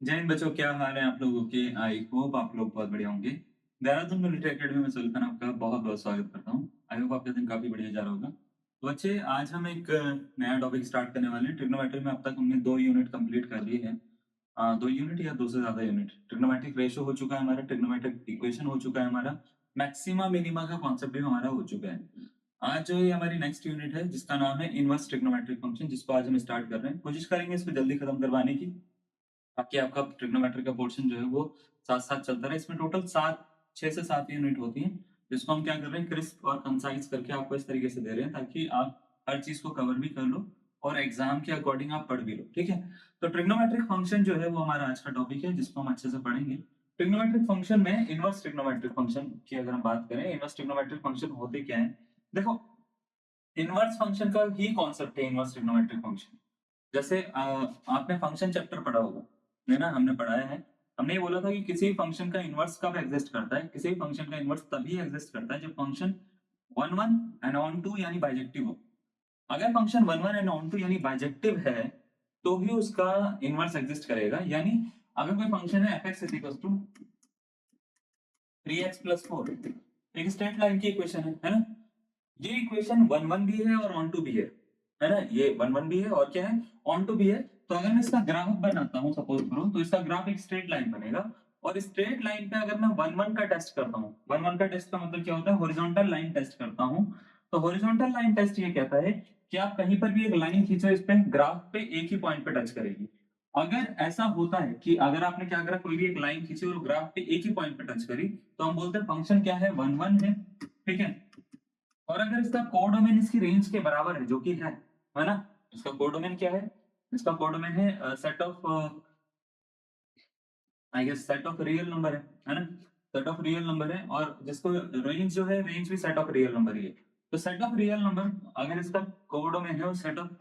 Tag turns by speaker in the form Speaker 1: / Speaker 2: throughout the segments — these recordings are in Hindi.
Speaker 1: जय हिंद बच्चों, क्या हाल है आप लोगों के। आई होप आप लोग बहुत बढ़िया होंगे। देहरादून मिलिट्री एकेडमी में सुल्तान आपका बहुत बहुत स्वागत करता हूँ। आई होप आपका दिन काफी बढ़िया जा रहा होगा। तो बच्चे, आज हम एक नया टॉपिक स्टार्ट करने वाले हैं। ट्रिग्नोमेट्री में अब तक हमने 2 यूनिट कंप्लीट कर लिए हैं। 2 यूनिट या 2 से ज्यादा यूनिट। ट्रिग्नोमेट्रिक रेशो हो चुका है हमारा, ट्रिग्नोमेट्रिक इक्वेशन हो चुका है हमारा, मैक्सिमा मिनिमा का कॉन्सेप्ट भी हमारा हो चुका है। आज जो ये हमारी नेक्स्ट यूनिट है जिसका नाम है इनवर्स ट्रिग्नोमेट्रिक फंक्शन, जिसको आज हम स्टार्ट कर रहे हैं। कोशिश करेंगे इसको जल्दी खत्म करवाने की, ताकि आपका ट्रिग्नोमेट्री का पोर्शन जो है वो साथ साथ चलता रहे। इसमें टोटल 6 से 7 यूनिट होती हैं, जिसको हम क्या कर रहे हैं, क्रिस्प और कंसाइज करके आपको इस तरीके से दे रहे हैं ताकि आप हर चीज को कवर भी कर लो और एग्जाम के अकॉर्डिंग आप पढ़ भी लो। ठीक है, तो ट्रिग्नोमेट्रिक फंक्शन जो है वो हमारा आज का टॉपिक है, जिसको हम अच्छे से पढ़ेंगे। ट्रिग्नोमेट्रिक फंक्शन में इनवर्स ट्रिग्नोमेट्रिक फंक्शन की अगर हम बात करें, इनवर्स ट्रिग्नोमेट्रिक फंक्शन होते क्या है। देखो, इनवर्स फंक्शन का ही कॉन्सेप्ट है इनवर्स ट्रिग्नोमेट्रिक फंक्शन। जैसे आपने फंक्शन चैप्टर पढ़ा होगा, है ना, हमने पढ़ाया है। हमने ये बोला था कि किसी फंक्शन का इनवर्स कब एग्जिस्ट करता है। किसी फंक्शन का इनवर्स तभी एग्जिस्ट करता है जब function one one and onto यानी बाइजेक्टिव हो। अगर function one one and onto यानी बाइजेक्टिव है तो ही उसका इनवर्स एग्जिस्ट करेगा। यानी अगर कोई फंक्शन है f(x) = 3x+4, एक स्ट्रेट लाइन की इक्वेशन है ना। ये इक्वेशन वन वन भी है और ऑन टू भी है ना। ये वन वन भी है और क्या है, ऑन टू भी है। तो अगर मैं इसका ग्राफ बनाता हूँ, सपोज करो, तो इसका ग्राफ एक स्ट्रेट लाइन बनेगा। और स्ट्रेट लाइन पे अगर मैं वन वन का टेस्ट करता हूँ, वन वन का टेस्ट का मतलब क्या होता है, हॉरिजॉन्टल लाइन टेस्ट करता हूँ। तो हॉरिजॉन्टल लाइन टेस्ट ये कहता है कि आप कहीं पर भी एक लाइन खींचो, इस पे ग्राफ पे एक ही पॉइंट पे टच करेगी। अगर ऐसा होता है कि अगर आपने क्या करा, कोई भी एक लाइन खींची और ग्राफ पे एक ही पॉइंट पे टच करी, तो हम बोलते हैं फंक्शन क्या है, वन वन है। ठीक है, और अगर इसका कोडोमेन इसकी रेंज के बराबर है, जो कि है ना। इसका कोडोमेन क्या है, इसका कोडोमेन है set of, I guess set of real number है ना। सेट ऑफ रियल नंबर है, और जिसको रेंज जो है, रेंज भी सेट ऑफ रियल नंबर ही है। तो सेट ऑफ रियल नंबर अगर इसका कोडोमेन है और सेट ऑफ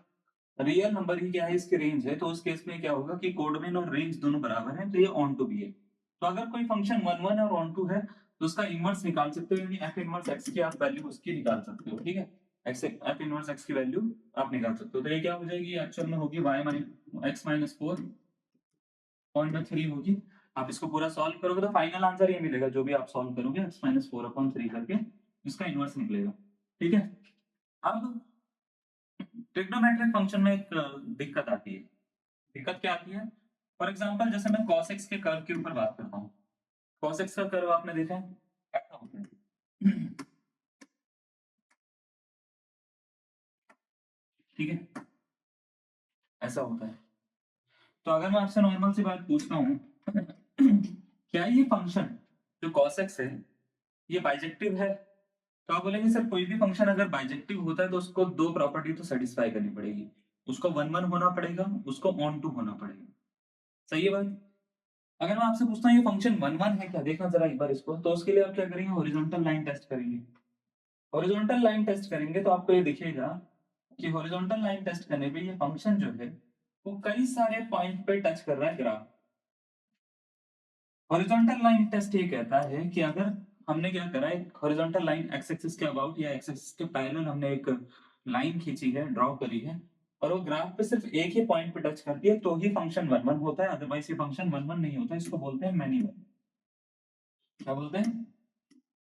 Speaker 1: रियल नंबर ही क्या है, इसकी रेंज है, तो उस केस में क्या होगा कि कोडोमेन और रेंज दोनों बराबर है, तो ये ऑन टू भी है। तो अगर कोई फंक्शन वन वन और ऑन टू है तो उसका इनवर्स निकाल सकते हो, यानी एफ इनवर्स एक्स की आप वैल्यू उसकी निकाल सकते हो। ठीक है, एक्स एफ इनवर्स एक्स की वैल्यू आप निकाल सकते हो। तो ये क्या हो जाएगी, एक्चुअल में होगी वाई माइनस एक्स माइनस 4/3 होगी। आप इसको पूरा सॉल्व करोगे तो फाइनल आंसर ये मिलेगा, जो भी आप सॉल्व करोगे x-4/3 करके इसका इनवर्स निकलेगा। ठीक है, अब ट्रिग्नोमेट्रिक फंक्शन में एक दिक्कत आती है। दिक्कत क्या आती है, फॉर एग्जांपल जैसे मैं cos x के कर्व के ऊपर बात करता हूँ। cos x का कर्व आपने देखा है, ऐसा होता है। ठीक है, ऐसा होता है। तो अगर मैं आपसे नॉर्मल सी बात पूछता हूँ, क्या ये फंक्शन जो cos x है ये बाइजेक्टिव है, तो आप बोलेंगे सर कोई भी फंक्शन अगर बाइजेक्टिव होता है तो उसको दो प्रॉपर्टी तो सेटिस्फाई करनी पड़ेगी। उसको वन वन होना पड़ेगा, उसको ऑन टू होना पड़ेगा। सही है बात। अगर मैं आपसे पूछता हूँ ये फंक्शन वन वन है क्या, देखना जरा एक बार इसको, तो उसके लिए आप क्या करेंगे, हॉरिजॉन्टल लाइन टेस्ट करेंगे। हॉरिजॉन्टल लाइन टेस्ट करेंगे तो आपको ये दिखेगा कि हॉरिजॉन्टल लाइन टेस्ट करने पे ये फंक्शन जो है वो कई सारे पॉइंट पे टच कर रहा है ग्राफ। हॉरिजॉन्टल लाइन टेस्ट ये कहता है कि अगर हमने क्या करा, एक हॉरिजॉन्टल लाइन एक्स एक्सिस के अबाउट या एक्स एक्सिस के पैरेलल हमने एक लाइन खींची है, ड्रॉ करी है, और वो ग्राफ पे सिर्फ एक ही पॉइंट पे टच करती है, तो ही फंक्शन वन वन होता है। अदरवाइज ये फंक्शन वन वन नहीं होता। इसको बोलते हैं मैनी वन। क्या बोलते हैं,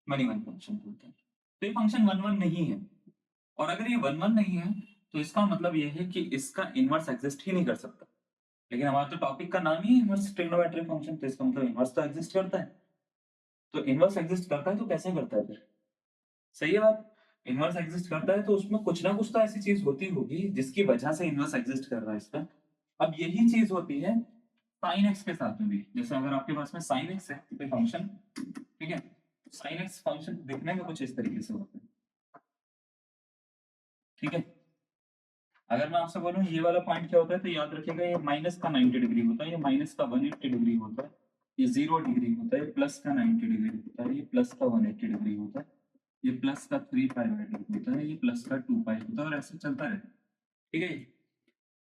Speaker 1: मैनी वन फंक्शन बोलते हैं। तो ये फंक्शन वन वन नहीं है, और अगर ये वन वन नहीं है तो इसका मतलब ये है कि इसका इनवर्स एग्जिस्ट ही नहीं कर सकता। लेकिन हमारा तो टॉपिक का नाम ही है इनवर्स ट्रिग्नोमेट्रिक फंक्शन, तो इसका मतलब इनवर्स तो एग्जिस्ट करता है। तो इनवर्स एग्जिस्ट करता है तो कैसे करता है फिर, सही है बात। इनवर्स एग्जिस्ट करता है तो उसमें कुछ ना कुछ तो ऐसी चीज होती होगी जिसकी वजह से इनवर्स एग्जिस्ट कर रहा है इसका। अब यही चीज होती है साइन एक्स के साथ में भी। जैसे अगर आपके पास में साइन एक्स है कोई फंक्शन, ठीक है, साइन एक्स फंक्शन दिखने में कुछ इस तरीके से होता है। ठीक है, अगर मैं आपसे बोलूं ये वाला पॉइंट क्या होता है, तो याद रखिएगा ये माइनस का 90 डिग्री होता है, ये माइनस का 180 डिग्री होता है, ये 0 डिग्री होता है, प्लस का 90 डिग्री होता है, ये प्लस का 180 डिग्री होता है, ये प्लस का 3π/2 होता है, ये प्लस का 2π होता है, और ऐसे चलता रहता है। ठीक है,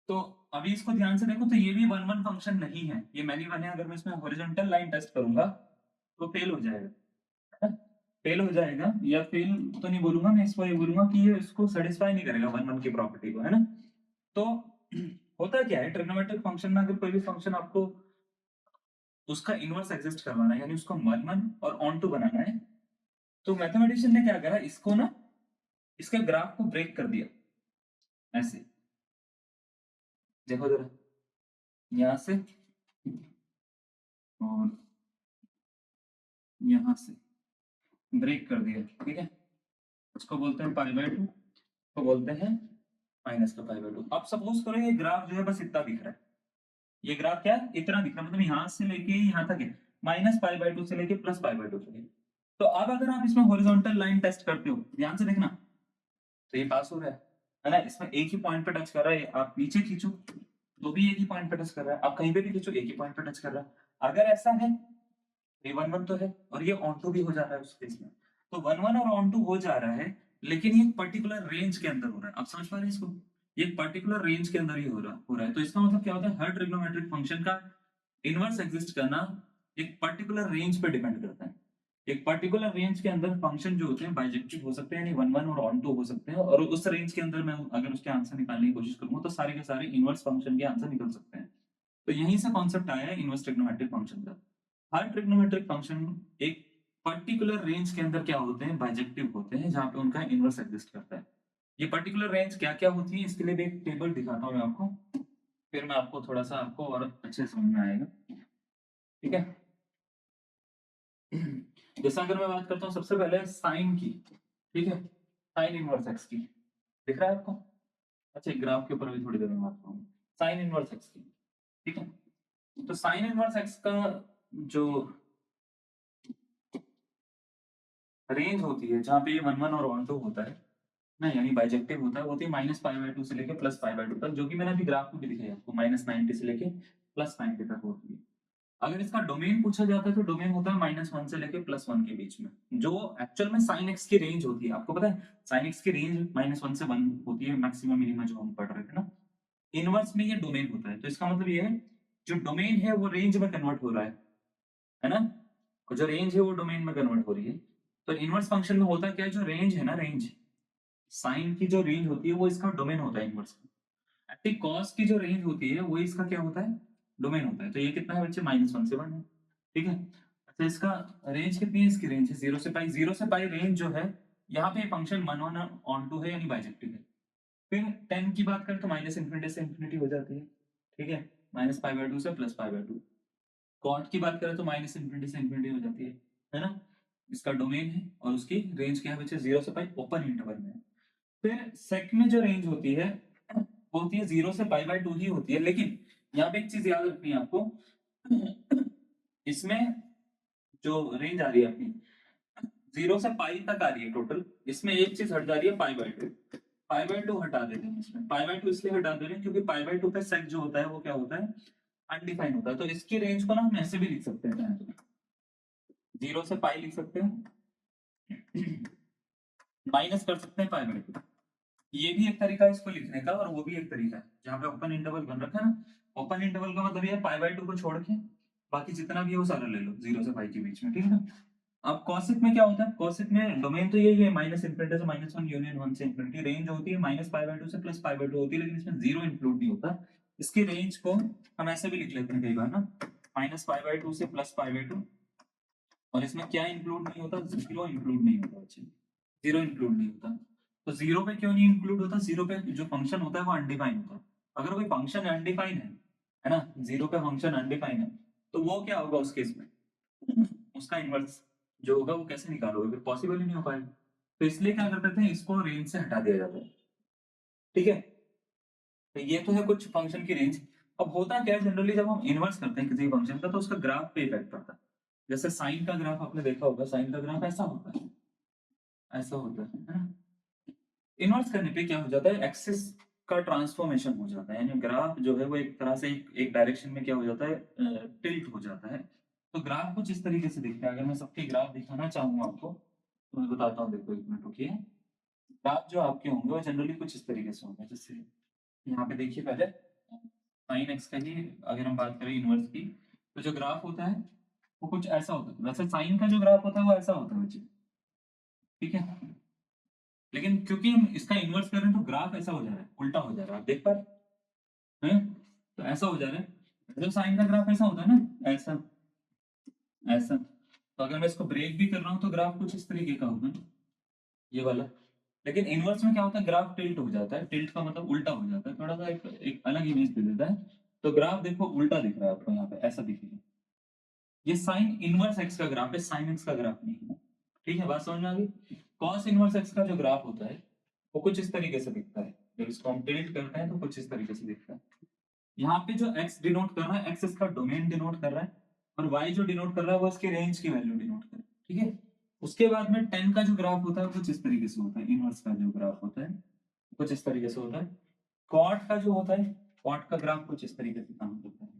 Speaker 1: तो अभी इसको ध्यान से देखो, तो ये भी वन वन फंक्शन नहीं है, ये मैनी वन है। अगर मैं इसमें हॉरिजॉन्टल लाइन टेस्ट करूंगा तो फेल हो जाएगा, फेल हो जाएगा, या फेल तो नहीं बोलूंगा मैं, इसको ये बोलूंगा कि ये इसको सेटिस्फाई नहीं करेगा वन वन की प्रॉपर्टी को, है ना। तो होता क्या है, ट्रिग्नोमेट्रिक फंक्शन में अगर कोई भी फंक्शन आपको उसका इनवर्स एग्जिस्ट करवाना है, यानी उसको 1 1 और ऑन टू बनाना है। तो मैथमेटिशियन ने क्या करा, इसको ना इसके ग्राफ को ब्रेक कर दिया ऐसे, देखो जरा, यहां से और यहां से ब्रेक कर दिया, ठीक है। उसको बोलते हैं π/2, को बोलते हैं -π/2। अब सपोज करो ये ग्राफ जो है बस इतना दिख रहा है, ये ग्राफ क्या है, इतना दिख रहा है, मतलब यहाँ से लेके यहाँ तक है, -π/2 से लेके +π/2 तक है। तो अब अगर आप इसमें हॉरिजॉन्टल लाइन टेस्ट करते हो, ध्यान से देखना, तो ये पास हो रहा है ना, इसमें एक ही पॉइंट पे टच कर रहा है। आप नीचे खींचो तो भी एक ही पॉइंट पे टच कर रहा है, आप कहीं पे भी खींचो एक ही पॉइंट पे टच कर रहा है। अगर ऐसा है, ये 1 1 तो है और ये ऑन टू भी हो जा रहा है उस केस में, तो 1 1 और ऑन टू हो जा रहा है, लेकिन ये पर्टिकुलर रेंज के अंदर हो रहा है। आप समझ पा रहे हैं इसको, ये पर्टिकुलर रेंज के अंदर ही हो रहा है। तो इसका मतलब क्या होता है, हर ट्रिग्नोमेट्रिक फंक्शन का इनवर्स एग्जिस्ट करना एक पर्टिकुलर रेंज पे डिपेंड करता है। एक पर्टिकुलर रेंज के अंदर फंक्शन जो होते हैं बाइजेक्टिव हो सकते हैं, यानी 1 1 और ऑन टू हो सकते हैं, और उस रेंज के अंदर मैं अगर उसके आंसर निकालने की कोशिश करूंगा तो सारे के सारे इनवर्स फंक्शन के आंसर निकल सकते हैं। तो यहीं से कॉन्सेप्ट आया है इनवर्स ट्रिग्नोमेट्रिक फंक्शन का। हर ट्रिग्नोमेट्रिक फंक्शन एक पर्टिकुलर रेंज के अंदर क्या होते हैं, बाइजेक्टिव होते हैं, जहां पे उनका इनवर्स एग्जिस्ट करता है। ये पर्टिकुलर रेंज क्या क्या होती है, इसके लिए भी एक टेबल दिखाता हूँ मैं आपको, फिर मैं आपको थोड़ा सा आपको और अच्छे समझ में आएगा, ठीक है। जैसा अगर मैं बात करता हूँ सबसे पहले साइन की, ठीक है, साइन इनवर्स एक्स की, दिख रहा है आपको? अच्छा, ग्राफ के ऊपर भी थोड़ी देर में बात करूंगा, साइन इनवर्स एक्स की, ठीक है। तो साइन इनवर्स एक्स का जो रेंज होती है, जहाँ पे ये 1 1 और 1 2 होता है ना, यानी बाइजेक्टिव होता है, वो होती है -π/2 से लेके +π/2 तक, जो कि मैंने अभी ग्राफ में भी दिखाई आपको, -90 से लेके +90 तक होती है। अगर इसका डोमेन पूछा जाता है तो डोमेन होता है -1 से लेके +1 के बीच में, जो एक्चुअल में साइन एक्स की रेंज होती है। आपको पता है साइन एक्स की रेंज -1 से 1 होती है, मैक्सिमम मिनिमम जो हम पढ़ रहे थे ना। इनवर्स में ये डोमेन होता है, तो इसका मतलब ये है जो डोमेन है वो रेंज में कन्वर्ट हो रहा है ना, और जो रेंज है वो डोमेन में कन्वर्ट हो रही है। तो इनवर्स फंक्शन में होता क्या है, जो रेंज है ना, रेंज साइन की जो रेंज होती है वो इसका डोमेन होता है इनवर्स का। एक्चुअली कॉस की जो रेंज होती है वो इसका क्या होता है, डोमेन होता है। तो ये कितना है बच्चे, -1 से 1 है, ठीक है। अच्छा, इसका रेंज कितनी है, इसकी रेंज है 0 से पाई। 0 से पाई रेंज जो है, यहाँ पे फंक्शन 1 1 ऑन टू है, यानी बाइजेक्टिव है। फिर 10 की बात करें तो -∞ से इंफिनिटी हो जाती है, ठीक है, -π/2 से +π/2। कॉट की बात करें तो -∞ से इंफिनिटी हो जाती है ना। इसका डोमेन है और उसकी रेंज क्या है बच्चे, 0 से पाई, ओपन इंटरवल में। फिर सेक में जो रेंज होती है वो होती है 0 से π/2 ही होती है, लेकिन यहाँ पे एक चीज याद रखनी है आपको, इसमें जो रेंज आ रही है अपनी 0 से पाई तक आ रही है टोटल, इसमें एक चीज हट जा रही है, π/2। π/2 हटा देते हैं इसमें, π/2 इसलिए हटा दे रहे हैं क्योंकि π/2 पे सेक जो होता है वो क्या होता है, अनडिफाइंड होता है। तो इसकी रेंज को ना हम ऐसे भी लिख सकते हैं, 0 से पाई लिख सकते हैं, माइनस कर सकते हैं π/2। ये भी एक तरीका है इसको लिखने का, और वो भी एक तरीका है जहाँ पे ओपन इंटरवल बन रखा है ना। ओपन इंटरवल का मतलब ये π/2 को छोड़ के बाकी जितना भी है वो सारा ले लो 0 से पाई के बीच में, ठीक है ना। अब कॉसिक में क्या होता है, कॉसिक में डोमेन तो यही है, -∞ से -1 यूनियन 1 से इंफिनिटी, रेंज होती है -π/2 से +π/2 होती है, लेकिन इसमें 0 इंक्लूड नहीं होता। इसकी रेंज को हम ऐसे भी लिख लेते हैं कई बार ना, -π/2 से +π/2, और इसमें क्या इंक्लूड नहीं होता, 0 इंक्लूड नहीं होता बच्चे, 0 इंक्लूड नहीं होता। तो 0 पे क्यों नहीं इंक्लूड होता, 0 पे जो फंक्शन होता है वो अनडिफाइन होता है। अगर कोई फंक्शन अनडिफाइन है ना, 0 पे फंक्शन अनडिफाइन है, तो वो क्या होगा उस केस में, उसका इनवर्स जो होगा वो कैसे निकालोगे, फिर पॉसिबल ही नहीं हो पाएगा। तो इसलिए क्या करते थे, इसको रेंज से हटा दिया जाता है, ठीक है। तो ये तो है कुछ फंक्शन की रेंज। अब होता क्या है, जनरली जब हम इनवर्स करते हैं किसी फंक्शन का तो उसका ग्राफ पे इफेक्ट पड़ता है। जैसे साइन का ग्राफ आपने देखा होगा, साइन का ग्राफ ऐसा होता है, ऐसा होता है ना। इन्वर्स करने पे क्या हो जाता है, एक्सिस का ट्रांसफॉर्मेशन हो जाता है, यानी ग्राफ जो है वो एक तरह से एक डायरेक्शन में क्या हो जाता है, टिल्ट हो जाता है। तो ग्राफ कुछ इस तरीके से दिखता है। अगर मैं सबके ग्राफ दिखाना चाहूँ आपको तो मैं बताता हूँ, देखो एक मिनट रुकिए। ग्राफ जो आपके होंगे वो जनरली कुछ इस तरीके से होंगे, जैसे यहाँ पे देखिए, पहले साइन एक्स का ही अगर हम बात करें इनवर्स की, तो जो ग्राफ होता है वो कुछ ऐसा होता है। वैसे साइन का जो ग्राफ होता है वो ऐसा होता है बच्चे, ठीक है, लेकिन क्योंकि हम इसका इन्वर्स कर रहे हैं तो ग्राफ ऐसा हो जा रहा है, उल्टा हो जा रहा है, आप देख पा रहे हैं, तो ऐसा हो जा रहा है। जब साइन का ग्राफ ऐसा होता है ना, ऐसा, ऐसा। तो अगर मैं इसको ब्रेक भी कर रहा हूँ तो ग्राफ कुछ इस तरीके का होगा, ये वाला। लेकिन इनवर्स में क्या होता है, ग्राफ टिल्ट हो जाता है। टिल्ट का मतलब उल्टा हो जाता है, थोड़ा सा एक अलग इमेज दे देता है। तो ग्राफ देखो उल्टा दिख रहा है आपको यहाँ पे, ऐसा दिखेगा। ये साइन इनवर्स एक्स का ग्राफ है, साइन एक्स का ग्राफ नहीं है। ठीक है, बात समझ में आ गई। कॉस इनवर्स एक्स का जो ग्राफ होता है वो कुछ इस तरीके से दिखता है। जब इसको हम टिल्ट करते हैं तो कुछ इस तरीके से दिखता है। यहाँ पे जो x डिनोट कर रहा है, x इसका डोमेन डिनोट कर रहा है, और y जो डिनोट कर रहा है वो इसके रेंज की वैल्यू डिनोट कर रहा है। ठीक है। उसके बाद में tan का जो ग्राफ होता है कुछ इस तरीके से होता है। इनवर्स का जो ग्राफ होता है कुछ इस तरीके से होता है। cot का जो होता है, cot का ग्राफ कुछ इस तरीके से काम करता है।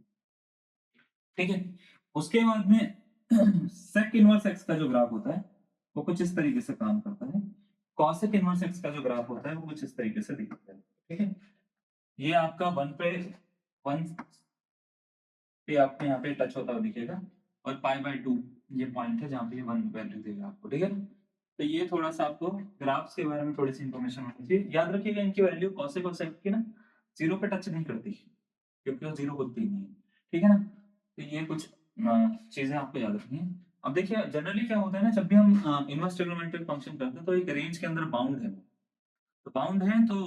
Speaker 1: ठीक है। उसके बाद में sec इनवर्स x का जो ग्राफ होता है वो कुछ इस तरीके से काम करता है। cosec इनवर्स x का जो ग्राफ होता है वो कुछ इस तरीके से दिखता है। ठीक है। ये आपका वन पे आपको यहाँ पे टच होता हुआ दिखेगा, और π/2 ये पॉइंट है जहाँ पे ये वन वैल्यू देगा आपको। ठीक है। तो ये थोड़ा सा आपको ग्राफ्स के बारे में थोड़ी सी इंफॉर्मेशन होनी चाहिए। याद रखिएगा इनकी वैल्यू cosec और sec की ना जीरो पे टच नहीं करती, क्योंकि वो जीरो होती ही नहीं है। ठीक है ना। तो ये कुछ चीजें आपको याद रखनी है। अब देखिए जनरली क्या होता है ना, जब भी हम इनवर्स ट्रिग्नोमेट्रिक फंक्शन करते हैं तो एक रेंज के अंदर बाउंड है। तो बाउंड है तो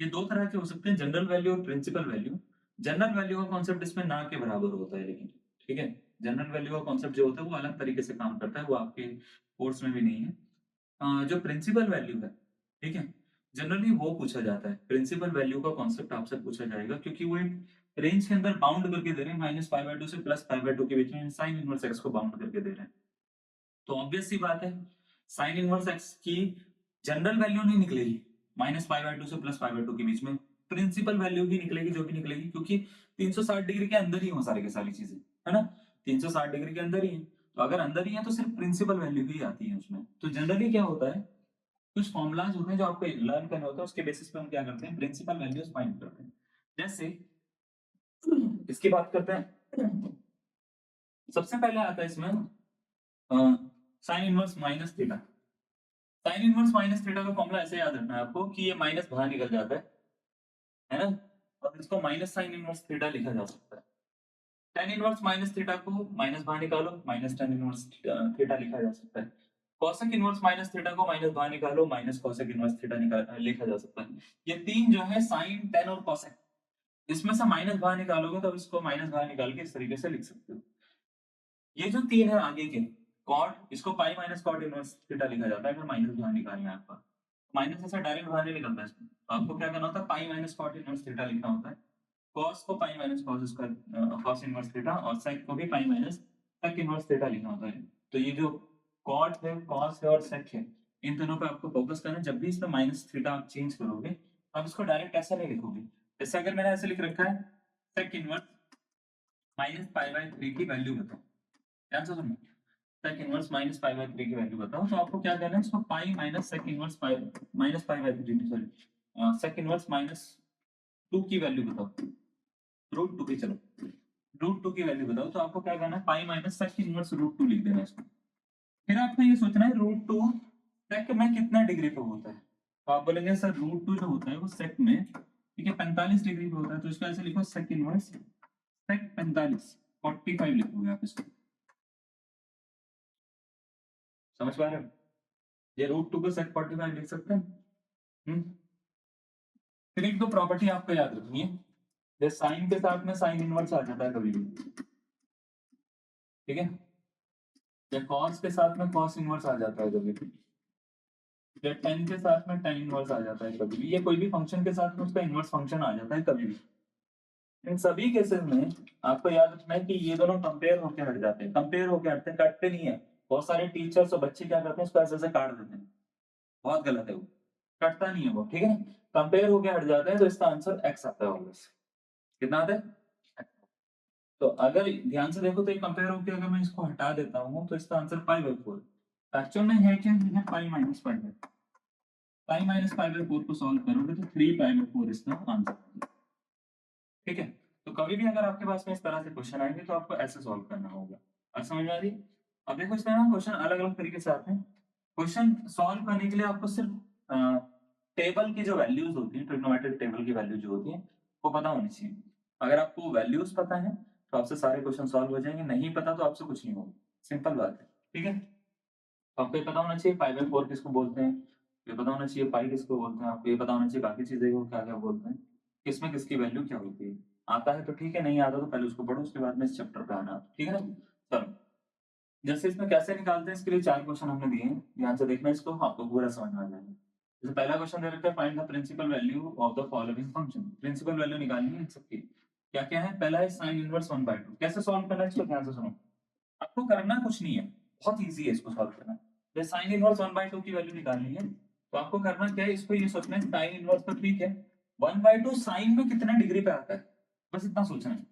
Speaker 1: ये दो तरह के हो सकते हैं, जनरल वैल्यू और प्रिंसिपल वैल्यू। जनरल वैल्यू का कॉन्सेप्ट इसमें ना के बराबर होता है, लेकिन ठीक है, जनरल वैल्यू का कॉन्सेप्ट जो होता है वो अलग तरीके से काम करता है, वो आपके कोर्स में भी नहीं है। जो प्रिंसिपल वैल्यू है, ठीक है, जनरली वो पूछा जाता है। प्रिंसिपल वैल्यू का कॉन्सेप्ट आपसे पूछा जाएगा, क्योंकि वो एक रेंज के अंदर बाउंड करके दे रहे हैं, -π/2 से +π/2 के बीच में साइन इनवर्स एक्स को बाउंड करके दे रहे हैं। तो ऑब्वियस सी बात है, साइन इनवर्स एक्स की जनरल वैल्यू नहीं निकलेगी -π/2 से +π/2 के बीच में, प्रिंसिपल वैल्यू ही निकलेगी जो भी निकलेगी, क्योंकि 360 डिग्री के अंदर ही हो सारी की सारी चीजें, है ना। 360 डिग्री के अंदर ही है, तो अगर अंदर ही है तो सिर्फ प्रिंसिपल वैल्यू ही आती है उसमें। तो जनरली क्या होता है, कुछ फॉर्मुलाज होते हैं जो आपको लर्न करने होते हैं, उसके बेसिस पे हम क्या करते हैं, प्रिंसिपल वैल्यूज फाइंड करते हैं। जैसे इसकी बात करते हैं, सबसे पहले आता है इसमें sine inverse minus theta. Sine inverse minus theta का फॉर्मूला ऐसे याद रखना है आपको कि ये माइनस बाहर निकल जाता है ना, और इसको माइनस साइन इनवर्स थीटा लिखा जा सकता है। टेन इनवर्स माइनस थीटा को माइनस बाहर निकालो, माइनस टेन इनवर्स थीटा लिखा जा सकता है। कॉसेक इनवर्स माइनस थीटा को माइनस बाहर निकालो, माइनस कॉसेक इनवर्स थीटा लिखा जा सकता है। ये तीन जो है साइन, टेन और कॉसेक, इसमें से माइनस बाहर निकालोगे तो इसको माइनस बाहर निकाल के इस तरीके से लिख सकते हो। ये जो तीन है आगे के, कॉट, इसको pi minus cot inverse theta लिखा जाता है अगर माइनस बाहर निकालना है आपका। माइनस ऐसा डायरेक्ट बाहर नहीं निकलता है इसमें, तो आपको क्या करना होता है, pi minus cot inverse theta लिखना होता है। कॉस को pi minus cos square cos inverse theta, और सेक को भी pi minus sec inverse theta लिखना होता है। तो ये जो कॉट है, कॉस है और सेक है, इन दोनों पे आपको फोकस करना है। जब भी इसमें माइनस थीटा आप चेंज करोगे, आप इसको डायरेक्ट ऐसा नहीं लिखोगे। जैसे अगर मैंने ऐसे लिख रखा है, सेक इनवर्स -π/3 की वैल्यू बताओ, ध्यान से सुनना, सेक इनवर्स -π/3 की वैल्यू बताओ, तो आपको क्या करना है, इसको pi minus sec inverse pi -π/3, sorry sec inverse -2 की वैल्यू बताओ, √2 की, चलो √2 की वैल्यू बताओ। तो आपको क्या करना है, पाई माइनस सेक इनवर्स √2 लिख देना है इसको। फिर आपको ये सोचना है √2 सेक में कितना डिग्री पे होता है। तो आप बोलेंगे सर √2 जो होता है वो सेक में, ठीक है, 45 डिग्री पे होता है, तो इसको ऐसे लिखो, सेक इनवर्स सेक 45 लिखोगे आप इसको। समझ पा रहे हो, ये √2 को सेक 45 लिख सकते हैं। फिर एक दो प्रॉपर्टी आपको याद रखनी है, जैसे साइन के साथ में साइन इनवर्स आ जाता है कभी भी, ठीक है, या कॉस के साथ में कॉस इनवर्स आ जाता है कभी भी, या टेन के साथ में टेन इनवर्स आ जाता है कभी भी, या कोई भी फंक्शन के साथ में उसका इनवर्स फंक्शन आ जाता है कभी भी। इन सभी केसेस में आपको याद रखना है कि ये दोनों कंपेयर होकर हट जाते हैं, कंपेयर होकर हटते हैं, कटते नहीं है। बहुत सारे टीचर्स और बच्चे क्या करते हैं, इसको ऐसे ऐसे काट देते हैं, बहुत गलत है वो, कटता नहीं है वो, ठीक है ना, कंपेयर होकर हट जाते हैं, तो इसका आंसर एक्स आता है ऑलवेज। कितना आता है, तो अगर ध्यान से देखो तो ये कंपेयर होकर अगर मैं इसको हटा देता हूँ तो इसका आंसर π/4, एक्चुअल में है क्या, है π-π/4। π-π/4 को सॉल्व करोगे तो 3π/4 इसका आंसर, ठीक है। तो कभी भी अगर आपके पास में इस तरह से क्वेश्चन आएंगे तो आपको ऐसे सॉल्व करना होगा। अब समझ में आ रही। अब देखो इसमें ना क्वेश्चन अलग अलग तरीके से आते हैं। क्वेश्चन सॉल्व करने के लिए आपको सिर्फ टेबल की जो वैल्यूज होती है, ट्रिग्नोमेट्रिक टेबल की वैल्यू जो होती है वो पता होनी चाहिए। अगर आपको वैल्यूज पता है तो आपसे सारे क्वेश्चन सॉल्व हो जाएंगे, नहीं पता तो आपसे कुछ नहीं होगा। सिंपल बात है, ठीक है। तो आपको ये पता होना चाहिए पाई बाय 4 किसको बोलते हैं, ये पता होना चाहिए पाई किसको बोलते हैं, आपको ये पता होना चाहिए बाकी चीजें को क्या क्या बोलते हैं, किसमें किसकी वैल्यू क्या होती है। आता है तो ठीक है, नहीं आता तो पहले उसको पढ़ो, उसके बाद में इस चैप्टर पे आना, ठीक है ना। चलो, जैसे इसमें कैसे निकालते हैं, इसके लिए 4 क्वेश्चन हमने दिए हैं, ध्यान से देखना इसको, आपको पूरा समझ में आ जाएगा। जैसे पहला क्वेश्चन दे रखा है, find the principal value of the following function. Principal value निकालनी है इन सबकी। क्या क्या है, पहला है साइन इनवर्स 1/2। कैसे सॉल्व करना है इसको, ध्यान से सुनो। आपको करना कुछ नहीं है, बहुत इजी है इसको सॉल्व करना। जैसे साइन इनवर्स 1/2 की वैल्यू निकालनी है, तो आपको करना क्या है, इसको ये सोचना है साइन इनवर्स तो ठीक है, 1/2 साइन में कितने डिग्री पे आता है, बस इतना सोचना है।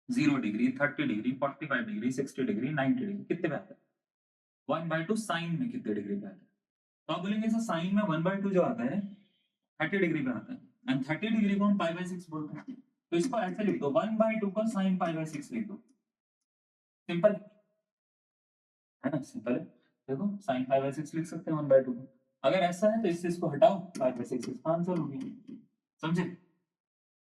Speaker 1: 0 degree, 30 degree, 45 degree, 60 degree, 90 degree, कितने पे आता है। 1/2 साइन में कितने डिग्री पे आता है। तो आप बोलेंगे सर साइन में 1/2 जो आता है 30 डिग्री पे आता है, एंड 30 डिग्री को हम π/6 बोलते हैं। तो इसको ऐसे लिख दो, 1/2 को साइन π/6 लिख दो। सिंपल है ना, सिंपल है। देखो साइन π/6 लिख सकते हैं 1/2 को। अगर ऐसा है तो इससे इसको हटाओ, π/6 इसका आंसर होगी। समझे।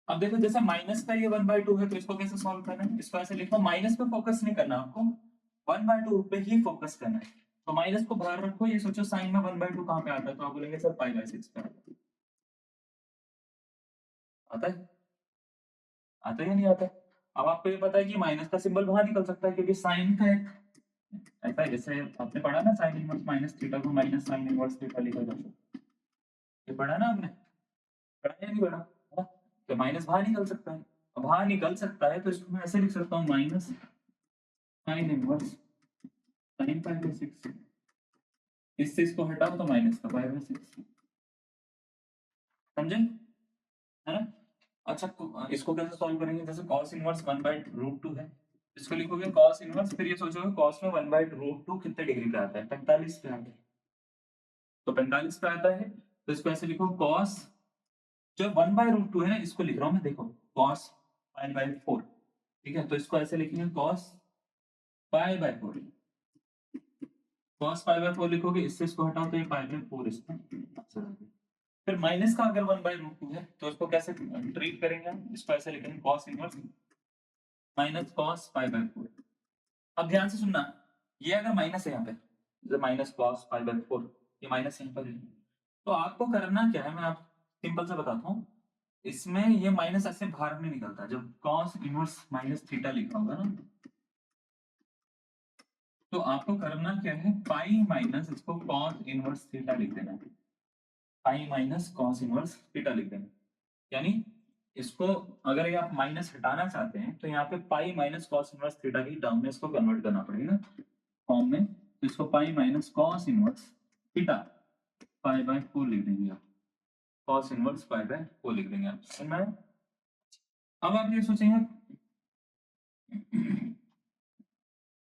Speaker 1: अब देखो जैसे माइनस का ये 1/2 है, तो इसको कैसे सॉल्व करना है, इसको ऐसे लिखो, माइनस पे फोकस नहीं करना आपको, 1/2 पे ही फोकस करना है। तो माइनस को बाहर रखो, ये सोचो साइन में 1/2 कहाँ पे आता है, तो आप बोलेंगे सर π/6 पे आता है। आता है या नहीं आता है। अब आपको ये पता है कि माइनस का सिंबल बाहर निकल सकता है, क्योंकि साइन का एक ऐसा है, जैसे आपने पढ़ा ना साइन इनवर्स माइनस थीटा को माइनस साइन इनवर्स थीटा लिखा जाता है, ये पढ़ा ना आपने, पढ़ा या नहीं पढ़ा, है ना? तो माइनस बाहर निकल सकता है, अब बाहर निकल सकता है तो इसको मैं ऐसे लिख सकता हूँ, माइनस साइन इनवर्स साइन π/6। इससे इसको हटाओ तो माइनस का π/6, समझे, है ना। अच्छा इसको कैसे सॉल्व करेंगे, जैसे cos इनवर्स 1/√2 है, इसको लिखोगे cos इनवर्स, फिर ये सोचोगे cos में 1/√2 कितने डिग्री पे आता है, 45 पे आता है। तो 45 पे आता है, तो इसको ऐसे लिखो cos, जो 1/√2 है ना, इसको लिख रहा हूं मैं, देखो cos π/4, ठीक है। तो इसको ऐसे लिखेंगे cos π/4, cos π/4 लिखोगे, इससे इसको हटाओ तो ये π/4 इसका आंसर आ गया। फिर माइनस का अगर 1/√2 है तो इसको कैसे ट्रीट करेंगे हम, इसको ऐसे लिखेंगे cos इनवर्स माइनस cos π/4। अब ध्यान से सुनना, ये अगर माइनस है यहाँ पे, जैसे माइनस cos π/4, ये माइनस यहाँ पर है, तो आपको करना क्या है, मैं आप सिंपल से बताता हूँ। इसमें ये माइनस ऐसे बाहर नहीं निकलता, जब cos इनवर्स माइनस थीटा लिखा होगा ना, तो आपको करना क्या है, पाई माइनस इसको cos इनवर्स थीटा लिख देना है, pi minus cos inverse theta लिख देना, यानी इसको अगर ये आप माइनस हटाना चाहते हैं तो यहाँ पे pi minus cos inverse theta की टर्म में इसको कन्वर्ट करना पड़ेगा फॉर्म में, तो इसको pi minus cos inverse theta π/4 लिख देंगे आप, cos इनवर्स π/4 लिख देंगे आप, समझ में आया? अब आप ये सोचेंगे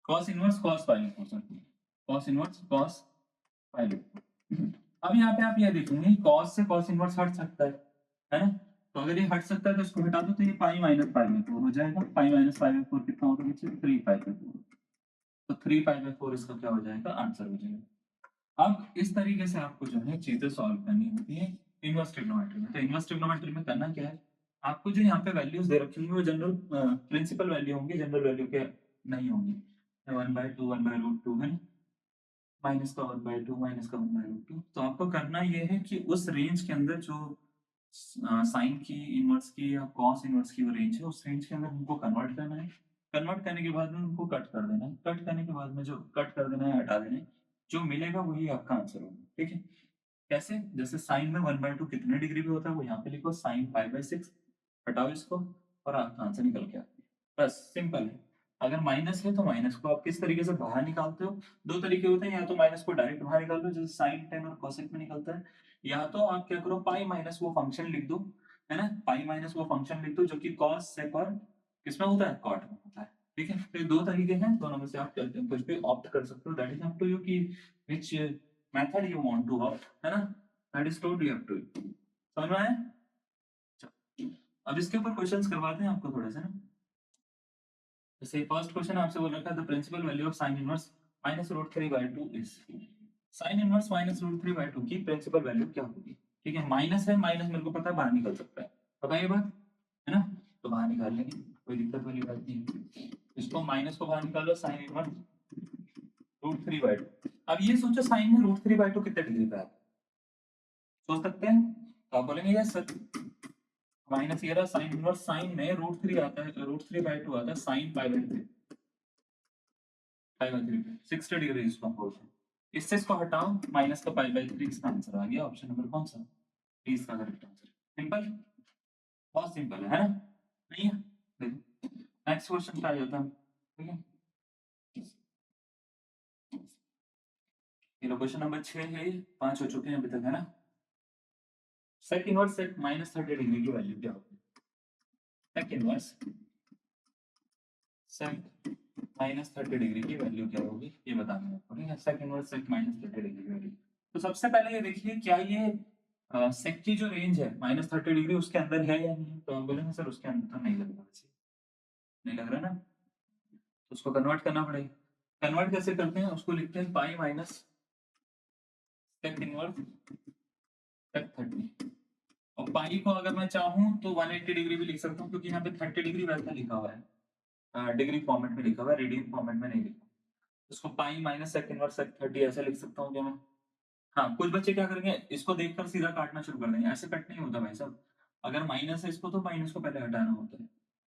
Speaker 1: cos inverse cos π/4, cos inverse cos π/4। अब यहाँ पे आप ये देखेंगे cos से cos इनवर्स हट सकता है ना, तो अगर ये हट सकता है तो इसको हटा दो, तो ये पाई माइनस π/4 हो जाएगा, पाई माइनस π/4 कितना होगा बच्चे, 3π/4, तो 3π/4 इसका क्या हो जाएगा, आंसर हो जाएगा। अब इस तरीके से आपको जो है चीजें सॉल्व करनी होती है इनवर्स ट्रिग्नोमेट्री में। तो इनवर्स ट्रिग्नोमेट्री में करना क्या है, आपको जो यहाँ पे वैल्यूज दे रखी होंगी वो जनरल प्रिंसिपल वैल्यू होंगी, जनरल वैल्यू के नहीं होंगी। 1/2 1/√2 है, माइनस का 1/2 माइनस का 1/√2। तो आपको करना ये है कि उस रेंज के अंदर जो साइन की इनवर्स की या कॉस इनवर्स की वो रेंज है, उस रेंज के अंदर उनको कन्वर्ट करना है, कन्वर्ट करने के बाद में उनको कट कर देना है, कट करने के बाद में जो कट कर देना है हटा देना है, जो मिलेगा वही आपका आंसर होगा, ठीक है। कैसे, जैसे साइन में 1/2 कितने डिग्री पे होता है वो यहाँ पे लिखो, साइन π/6, हटाओ इसको और आपका आंसर निकल के आता है, बस सिंपल है। अगर माइनस है तो माइनस को आप किस तरीके से बाहर निकालते हो, दो तरीके होते हैं, या तो माइनस को डायरेक्ट बाहर निकाल लो जैसे साइन टेन और कोसेक में निकलता है, या तो आप क्या करो, पाई माइनस वो फंक्शन लिख दो, है ना, पाई माइनस वो फंक्शन लिख दो जो कि कॉस सेक और किसमें होता है, कॉट में होता है, ठीक है। तो ये दो तरीके हैं, दोनों में से आप कुछ भी ऑप्ट कर सकते हो, that is up to you कि which method you want to opt, है ना, that is totally up to you. समझ में आया। चलो, अब इसके ऊपर क्वेश्चंस करवाते हैं आपको थोड़े से ना। जैसे फर्स्ट क्वेश्चन आपसे बोल रखा है the principal value of sine inverse -√3/2 is, sine inverse -√3/2 की प्रिंसिपल वैल्यू क्या होगी, ठीक है। माइनस है, माइनस मेरे को पता है बाहर निकल सकता है, पता है ये बात, है ना, तो बाहर निकाल लेंगे, कोई दिक्कत वाली बात नहीं है। इसको माइनस को बाहर निकालो, साइन इनवर्स √3/2। अब ये सोचो साइन में √3/2 कितने डिग्री पे आता है, सोच सकते हैं? तो आप बोलेंगे यस सर, माइनस ये रहा साइन इनवर्स, साइन में √3 आता है, √3/2 आता है साइन π/3, π/3 60 डिग्री इसको हम बोलते हैं। इससे इसको हटाओ, माइनस का π/3, इसका आंसर आ गया ऑप्शन नंबर कौन सा, डी इसका करेक्ट आंसर। सिंपल, बहुत सिंपल है ना? नहीं है? देखो नेक्स्ट क्वेश्चन पे आ जाता है, ठीक है? ये लो क्वेश्चन नंबर 6 है, 5 हो चुके हैं अभी तक, है ना? सेक इनवर्स सेक -30 डिग्री की वैल्यू क्या होगी? सेक इनवर्स सेक -30 डिग्री की वैल्यू क्या होगी, ये बताना है आपको, ठीक है? सेक इनवर्स सेक -30 डिग्री की वैल्यू। तो सबसे पहले ये देखिए, क्या ये सेक की जो रेंज है -30 डिग्री उसके अंदर है या नहीं? तो आप बोलेंगे सर उसके अंदर तो नहीं लग रहा, वैसे नहीं लग रहा ना, तो उसको कन्वर्ट करना पड़ेगा। कन्वर्ट कैसे करते हैं, उसको लिखते हैं पाई माइनस सेक इनवर्स सेक 30, और पाई को अगर मैं चाहूँ तो 180 डिग्री भी लिख सकता हूँ, क्योंकि यहाँ पे 30 डिग्री वैसा लिखा हुआ है, डिग्री फॉर्मेट में लिखा हुआ है, रेडियन फॉर्मेट में नहीं लिखा। उसको पाई माइनस सेक इनवर्स सेक 30 ऐसे लिख सकता हूँ क्या मैं? हाँ, कुछ बच्चे क्या करेंगे, इसको देखकर सीधा काटना शुरू कर देंगे, ऐसे कट नहीं होता भाई साहब। अगर माइनस है इसको तो माइनस को पहले हटाना होता है,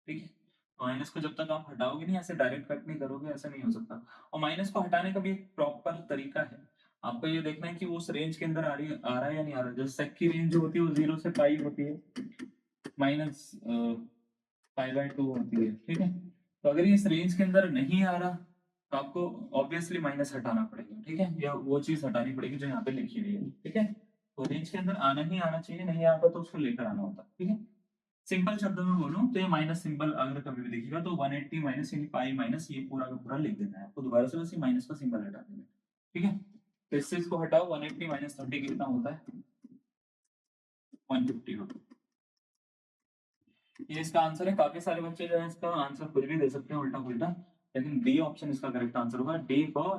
Speaker 1: ठीक है? तो माइनस को जब तक आप हटाओगे नहीं, ऐसे डायरेक्ट कट नहीं करोगे, ऐसा नहीं हो सकता। और माइनस को हटाने का भी एक प्रॉपर तरीका है, आपको ये देखना है कि वो उस रेंज के अंदर आ रहा है या नहीं आ रहा है। जैसे सेक की रेंज जो होती है वो 0 से पाई होती है, माइनस π/2 होती है, ठीक है? तो अगर ये इस रेंज के अंदर नहीं आ रहा तो आपको ऑब्वियसली माइनस हटाना पड़ेगा, ठीक है? या वो चीज हटानी पड़ेगी जो यहाँ पे लिखी हुई है, ठीक है? तो रेंज के अंदर आना ही आना चाहिए, नहीं आता तो उसको लेकर आना होता है, ठीक है? सिंपल शब्दों में बोलूं तो ये माइनस सिंबल अगर कभी भी दिखेगा तो 180 माइनस यानी पाई माइनस ये पूरा का पूरा लिख देना है आपको, दोबारा से बस ये माइनस का सिंबल हटा देना है, ठीक है? तो इससे इसको हटाओ, 180 माइनस 30 कितना होता है? 150 होता है। ये इसका आंसर है। काफी सारे बच्चे जो है इसका आंसर कुछ भी दे सकते हैं उल्टा पुल्टा, लेकिन डी ऑप्शन इसका करेक्ट आंसर होगा, D for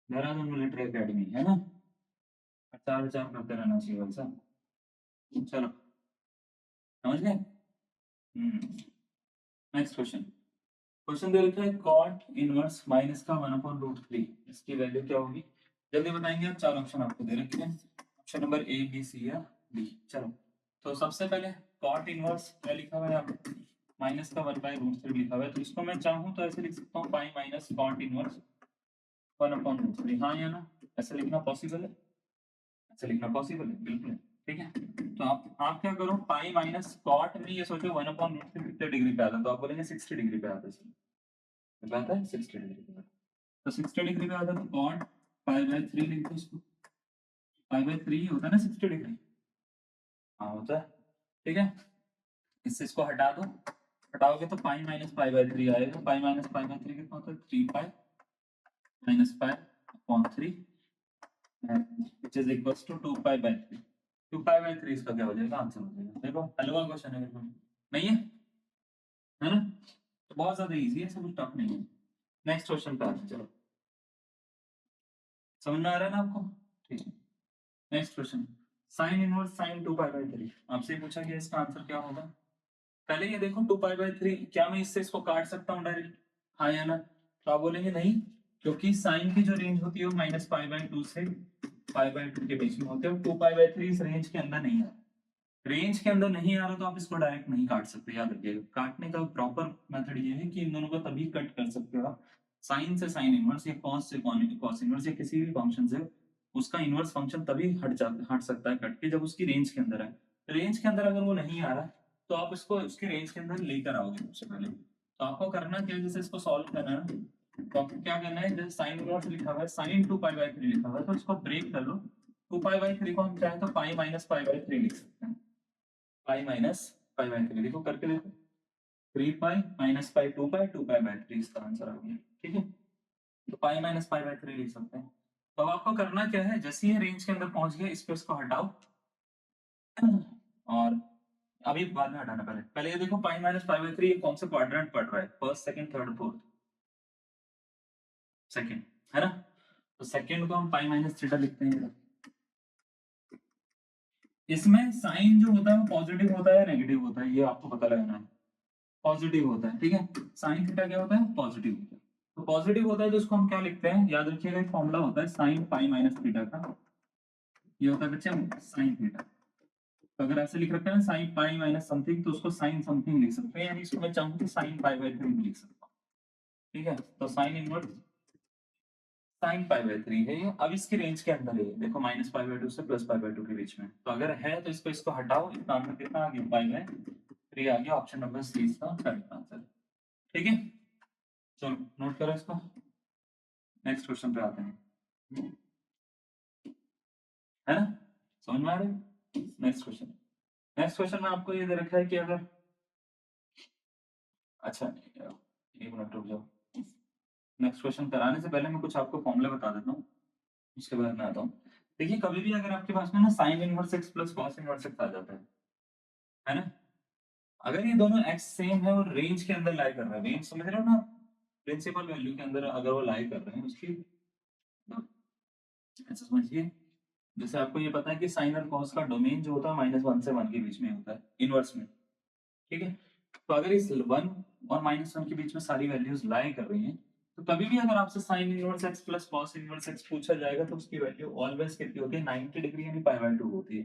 Speaker 1: Dehradun military academy, है ना? चार चार करते रहना चाहिए भाई साहब। चलो समझ गए? नेक्स्ट क्वेश्चन, क्वेश्चन दे रखा है कॉट इनवर्स माइनस का 1/√3, इसकी वैल्यू क्या होगी? जल्दी बताएंगे आप, चार ऑप्शन आपको दे रखे हैं, option number A B C या डी। चलो, तो सबसे पहले कॉट इनवर्स क्या लिखा हुआ है यहाँ पे, माइनस का 1/√3 लिखा हुआ है, तो इसको मैं चाहूँ तो ऐसे लिख सकता हूँ पाई माइनस कॉट इनवर्स 1/√3, हाँ या ना? ऐसे लिखना पॉसिबल है? ऐसे लिखना पॉसिबल है, बिल्कुल, ठीक है? तो आप क्या करो, पाई माइनस कॉट में ये सोचो 1/√3 कितने डिग्री पे आता है, तो आप बोलेंगे 60 डिग्री पे आता है, कितना आता है? 60 डिग्री पे। तो 60 डिग्री पे आता है तो कॉट π/3 लिख दो इसको, π/3 होता है ना 60 डिग्री, हाँ होता है, ठीक है? इससे इसको हटा दो, हटाओगे तो पाई माइनस π/3 आएगा, पाई माइनस π/3 कितना होता है? 3 pi minus pi upon 3 which is equals to 2 पाई/3। 2 पाई/3 इसका क्या हो जाएगा? आंसर हो जाएगा। देखो हलवा क्वेश्चन है, बिल्कुल नहीं है, है ना? तो बहुत ज्यादा इजी है, सब कुछ टफ नहीं है। नेक्स्ट क्वेश्चन पे आते हैं, चलो समझ में आ रहा है ना आपको? ठीक है, next question, sine inverse sine 2 पाई/3, आपसे पूछा गया इसका आंसर क्या होगा? पहले ये देखो 2 पाई/3, क्या मैं इससे इसको काट सकता हूँ डायरेक्ट, हाँ या ना? तो आप बोलेंगे नहीं, क्योंकि साइन की जो रेंज होती है वो -π/2 से π/2 के बीच में होते हैं, 2 पाई/3 इस रेंज के अंदर नहीं है, रेंज के अंदर नहीं आ रहा तो आप इसको डायरेक्ट नहीं काट सकते, याद रखिएगा। काटने का प्रॉपर मेथड ये है कि इन दोनों को तभी कट कर सकते हो आप, साइन से साइन इनवर्स या कॉस से कॉस इनवर्स या किसी भी फंक्शन से उसका इनवर्स फंक्शन तभी हट सकता है कट के जब उसकी रेंज के अंदर है। रेंज के अंदर अगर वो नहीं आ रहा तो आप इसको उसकी रेंज के अंदर लेकर आओगे सबसे पहले। तो आपको करना क्या है, जैसे इसको सॉल्व करना है तो आपको क्या करना है, जैसे साइन इनवर्स लिखा हुआ है, साइन 2 पाई/3 लिखा हुआ है, तो इसको ब्रेक कर लो। 2 पाई/3 को हम चाहे तो पाई माइनस π/3 लिख सकते हैं, पाई माइनस π/3 देखो करके देखो, 3 पाई माइनस पाई 2 पाई 2 पाई/3 इसका आंसर आ गया, ठीक है? तो पाई माइनस π/3 लिख सकते हैं। तो अब आपको करना क्या है, जैसे ही रेंज के अंदर पहुंच गया इस पे इसको हटाओ, और अभी बाद में हटाना, पहले पहले ये देखो पाई माइनस π/3 ये कौन सा क्वाड्रेंट पढ़ रहा है, first second third fourth, second, है ना? तो सेकंड को हम पाई माइनस थीटा लिखते हैं। इसमें साइन जो होता है वो पॉजिटिव होता है या नेगेटिव होता है, ये आपको पता लगाना है। पॉजिटिव होता है, ठीक है? साइन थीटा क्या होता है? पॉजिटिव होता है। तो पॉजिटिव होता है तो उसको हम क्या लिखते हैं, याद रखिएगा एक फॉर्मूला होता है साइन पाई माइनस थीटा का, ये होता है बच्चे साइन थीटा। तो अगर ऐसे लिख रखा है ना साइन पाई माइनस समथिंग, तो उसको साइन समथिंग लिख सकते हैं, यानी इसको मैं चाहूँ तो साइन पाई बाई 3 लिख सकता हूँ। ठीक है, तो sine inverse sine pi by 3 है ये। अब इसकी रेंज के अंदर है ये, देखो माइनस पाई बाई 2 से प्लस पाई बाई 2 के बीच में। तो अगर है तो इसको हटाओ, इसका आंसर कितना आ गया, पाई बाई 3 आ गया। ऑप्शन नंबर सी इसका करेक्ट आंसर। ठीक है, चलो नोट करो इसको। नेक्स्ट क्वेश्चन पे आते हैं, है ना, समझ में आ रहा है। नेक्स्ट क्वेश्चन में आपको ये दे रखा है कि अगर, अच्छा एक मिनट रुक जाओ, नेक्स्ट क्वेश्चन कराने से पहले मैं कुछ आपको फॉर्मूला बता देता हूँ, उसके बाद मैं आता हूँ। देखिए कभी भी अगर आपके पास में ना sine inverse x plus cos inverse x आ जाता है ना, अगर ये दोनों एक्स सेम है और रेंज के अंदर लाई कर रहे हैं, रेंज समझ रहे हो ना, प्रिंसिपल वैल्यू के अंदर अगर वो लाई कर रहे हैं उसकी, ऐसा समझिए जैसे आपको ये पता है कि साइन और कॉस का डोमेन जो होता है -1 से 1 के बीच में होता है इनवर्स में। ठीक है, तो अगर इस 1 और -1 के बीच में सारी वैल्यूज लाई कर रही हैं, तो कभी भी अगर आपसे sign inverse x plus cos inverse x पूछा जाएगा तो उसकी वैल्यू ऑलवेज कितनी होती है, 90 डिग्री यानी पाई बाय 2 होती है।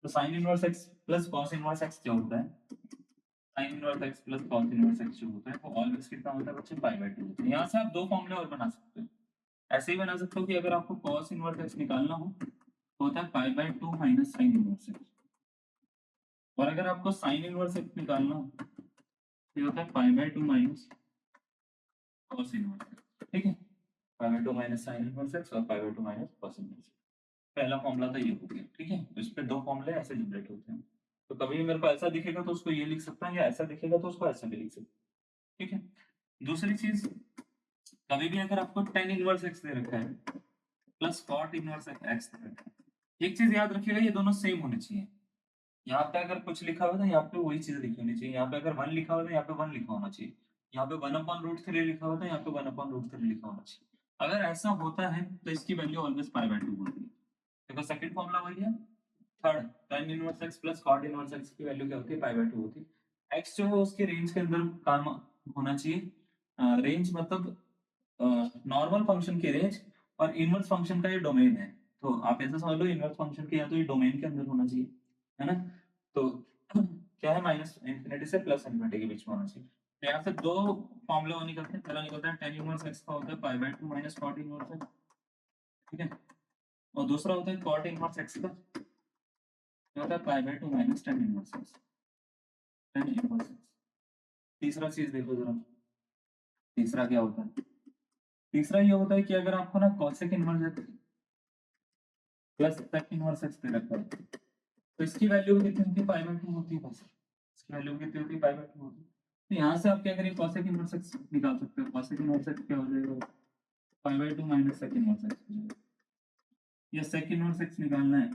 Speaker 1: तो sine inverse x plus cos inverse x जो होता है, sine inverse x plus cos inverse x जो होता है वो ऑलवेज कितना होता है बच्चे, पाई बाय 2 होता है। यहाँ से आप दो फॉर्मूले और बना सकते हो, ऐसे ही बना सकते हो कि अगर आपको कॉस इनवर्स एक्स निकालना हो तो होता है pi by 2 minus sine inverse x, और अगर आपको साइन इनवर्स एक्स निकालना हो तो होता है pi by 2 minus cos inverse x. ठीक है, pi by 2 minus sine inverse x और pi by 2 minus cos inverse x. पहला फॉर्मूला तो ये हो गया। ठीक है, तो इस पे दो फॉर्मूले ऐसे जनरेट होते हैं, तो कभी भी मेरे को ऐसा दिखेगा तो उसको ये लिख सकता है, या ऐसा दिखेगा तो उसको ऐसा भी लिख सकता है। ठीक है, दूसरी चीज, कभी भी अगर आपको tan इनवर्स एक्स दे रखा है प्लस cot इनवर्स एक्स दे रखा है, एक चीज याद रखिएगा, ये दोनों सेम होने चाहिए। यहाँ पे अगर कुछ लिखा हुआ था, यहाँ पे वही चीज लिखी होनी चाहिए। यहाँ पे अगर 1 लिखा हुआ था, यहाँ पे 1 लिखा होना चाहिए। यहाँ पे 1/√3 लिखा हुआ था, यहाँ पे 1/√3 लिखा होना चाहिए। अगर ऐसा होता है तो इसकी वैल्यू ऑलवेज पाई बाय 2 होती है। देखो सेकंड फॉर्मूला वही है। Third, tan inverse x plus cot inverse x की वैल्यू क्या होती है, पाई बाय 2 होती है। एक्स जो है उसके रेंज के अंदर काम होना चाहिए। रेंज मतलब नॉर्मल फंक्शन की रेंज, और इनवर्स फंक्शन का ये डोमेन है। तो आप ऐसा समझ लो इनवर्स फंक्शन के या तो ये डोमेन के अंदर होना चाहिए, है ना। तो क्या है, माइनस इंफिनिटी से प्लस इंफिनिटी के बीच में होना चाहिए। तो यहाँ से दो फॉर्मूले वो निकलते हैं, पहला निकलता है tan इनवर्स एक्स का होता है pi by 2 minus cot inverse x. ठीक है, और दूसरा होता है cot इनवर्स एक्स का, जो होता है pi by 2 minus tan inverse x, tan inverse x. तीसरा चीज देखो जरा, तीसरा क्या होता है, तीसरा ये होता है कि अगर आपको ना cosec inverse x plus sec inverse x दे रखा है, तो इसकी वैल्यू कितनी होती है, पाई बाय 2 होती है बस। इसकी वैल्यू कितनी होती है, पाई बाय 2 होती है। तो यहाँ से आप क्या करेंगे, cosec इनवर्स एक्स निकाल सकते हो। cosec इनवर्स एक्स क्या हो जाएगा, पाई by 2 minus sec inverse x हो जाएगा। या sec इनवर्स एक्स निकालना है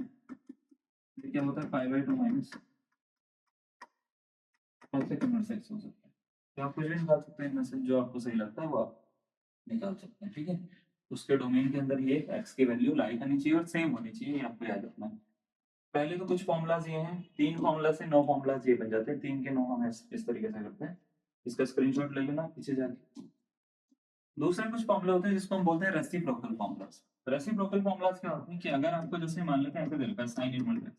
Speaker 1: तो क्या होता है, pi by 2 minus cosec inverse x हो सकता है। तो आप कुछ भी निकाल सकते हैं इनमें से, जो आपको सही लगता है वो आप निकाल सकते हैं। ठीक है, उसके डोमेन के अंदर ये x की वैल्यू लाई करनी चाहिए और सेम होनी चाहिए, ये आपको याद रखना है। पहले तो कुछ फॉर्मुलाज ये हैं, 3 फॉर्मुला से 9 फॉर्मुलाज ये बन जाते हैं, 3 के 9 हम इस तरीके से करते हैं। इसका स्क्रीनशॉट ले लेना पीछे जाके। दूसरे कुछ फॉर्मुला होते हैं जिसको हम बोलते हैं रेसिप्रोकल फॉर्मुलाज। रेसिप्रोकल फॉर्मुलाज क्या होते हैं कि अगर आपको जैसे मान लेते हैं ऐसे दे रखा है साइन इनवर्स एक्स,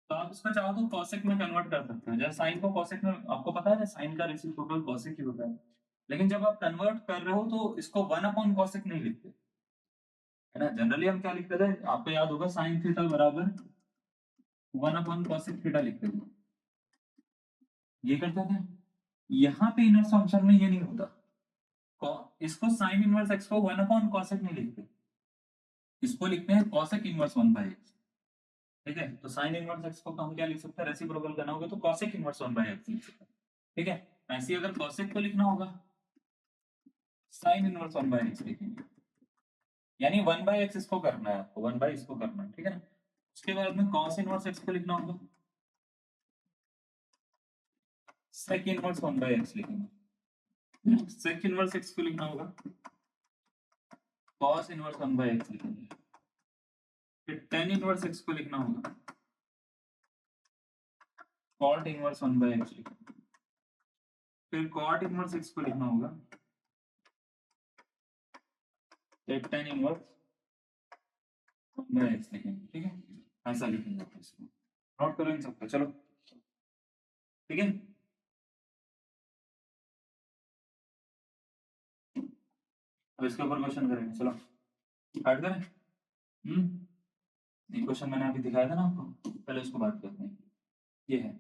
Speaker 1: तो आप इसको चाहो तो कॉसेक में कन्वर्ट कर सकते हो। जैसे साइन को कॉसेक में, आपको पता है ना साइन का रेसिप्रोकल कॉसेक ही होता है, लेकिन जब आप कन्वर्ट कर रहे हो तो इसको 1/cosec नहीं लिखते, है ना। जनरली हम क्या लिखते थे, आपको याद होगा साइन थीटा बराबर 1/cosec थीटा लिखते थे, ये करते थे। यहाँ पे इनवर्स फंक्शन में ये नहीं होता, इसको साइन इनवर्स एक्स को 1/cosec नहीं लिखते, इसको लिखते हैं cosec इनवर्स 1/x। ठीक है, तो साइन इनवर्स एक्स को हम क्या लिख सकते हैं, रेसिप्रोकल करना होगा तो cosec इनवर्स 1/x लिख सकते हैं। ठीक है, ऐसे ही अगर cosec को लिखना होगा साइन इनवर्स 1/x लिखेंगे, यानी 1/x इसको करना है, आपको 1 बाई इसको करना है। ठीक है ना, उसके बाद में cos इनवर्स x को लिखना होगा sec इनवर्स 1/x लिखेंगे। sec इनवर्स x को लिखना होगा cos इनवर्स 1/x लिखेंगे। फिर tan इनवर्स x को लिखना होगा cot इनवर्स 1/x लिखेंगे। फिर cot इनवर्स x को लिखना होगा तो tan इनवर्स बाय x लिखेंगे, ठीक है, ऐसा लिखेंगे आप इसको, नोट करो इन सबको, चलो ठीक है। अब इसके ऊपर क्वेश्चन करेंगे, चलो स्टार्ट करें। ये क्वेश्चन मैंने अभी दिखाया था ना आपको, पहले उसको बात करते हैं। ये है,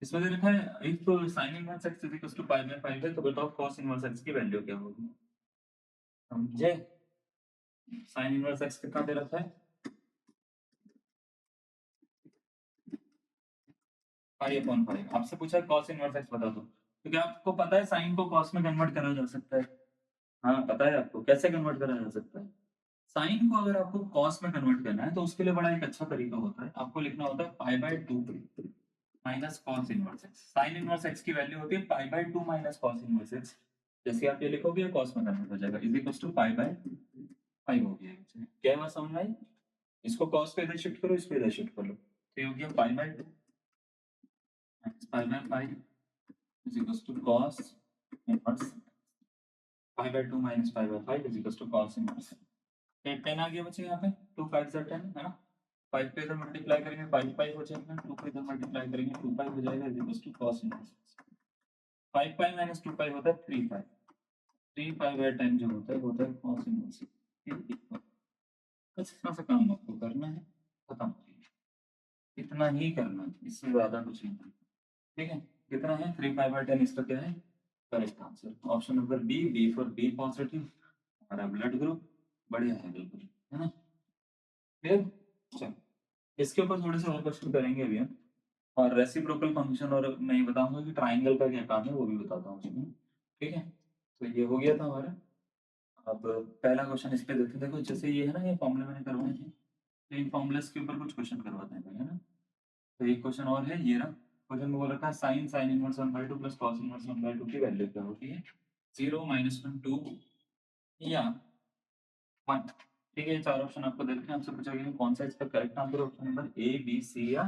Speaker 1: इसमें दे रखा है if sin inverse x is equal to pi by 5 है, तो बताओ cos इनवर्स x की वैल्यू क्या होगी। समझे, sin इनवर्स x कितना दे रखा है, पाई अपॉन 5। आपसे पूछा है cos इनवर्स x बता दो, तो क्या आपको पता है sin को cos में कन्वर्ट करा जा सकता है? हाँ पता है आपको, कैसे कन्वर्ट करा जा सकता है? साइन को अगर आपको cos में कन्वर्ट करना है तो उसके लिए बड़ा एक अच्छा तरीका होता है, आपको लिखना होता है pi by 2 minus cos inverse x। sin inverse x की वैल्यू होती है pi by 2 minus cos inverse x। जैसे आप ये लिखोगे cos में कन्वर्ट हो जाएगा, is equal to pi by 5 हो गया। क्या बात समझ में आई? इसको cos पे इधर शिफ्ट करो, इसको इधर शिफ्ट कर लो, तो ये हो गया pi by 2 minus pi by 5 is equal to cos inverse pi by 2 minus pi by 5 is equal to cos inverse. 10 आ गया बच्चे, यहाँ पे 2 5 10 है ना, 5 पे इधर मल्टीप्लाई करेंगे 5 5 हो जाएगा, 2 पे इधर मल्टीप्लाई करेंगे 2 5 हो जाएगा, is equal to cos inverse. 5 pi minus 2 pi होता है 3 पाई, 3 पाई बाय 10 जो होता है cos इनवर्स। बस इतना सा काम आपको करना है, खत्म, इतना ही करना है, इससे ज्यादा कुछ नहीं। ठीक है, कितना है 3 पाई बाय 10, इसका क्या है correct answer, option number B, B for B positive, हमारा ब्लड ग्रुप बढ़िया है बिल्कुल, है ना। फिर चलो इसके ऊपर थोड़े से और क्वेश्चन करेंगे अभी हम, और रेसिप्रोकल फंक्शन, और मैं ये बताऊंगा कि ट्राइंगल का क्या काम है वो भी बताता हूँ उसमें। ठीक है, तो ये हो गया था हमारा। अब पहला क्वेश्चन इस पे देखते, देखो जैसे ये है ना, ये फॉर्मूले मैंने करवाए हैं, तो इन फॉर्मूलेस के ऊपर कुछ क्वेश्चन करवाते हैं, है ना। तो एक क्वेश्चन और है, ये रहा क्वेश्चन में बोल रखा है sine inverse 1/2 plus cos inverse 1/2 की वैल्यू क्या होती है, 0 -1 2 या 1। ठीक है, ये चार ऑप्शन आपको देते हैं, आपसे पूछा गया कौन सा इसका correct answer, option number A B C या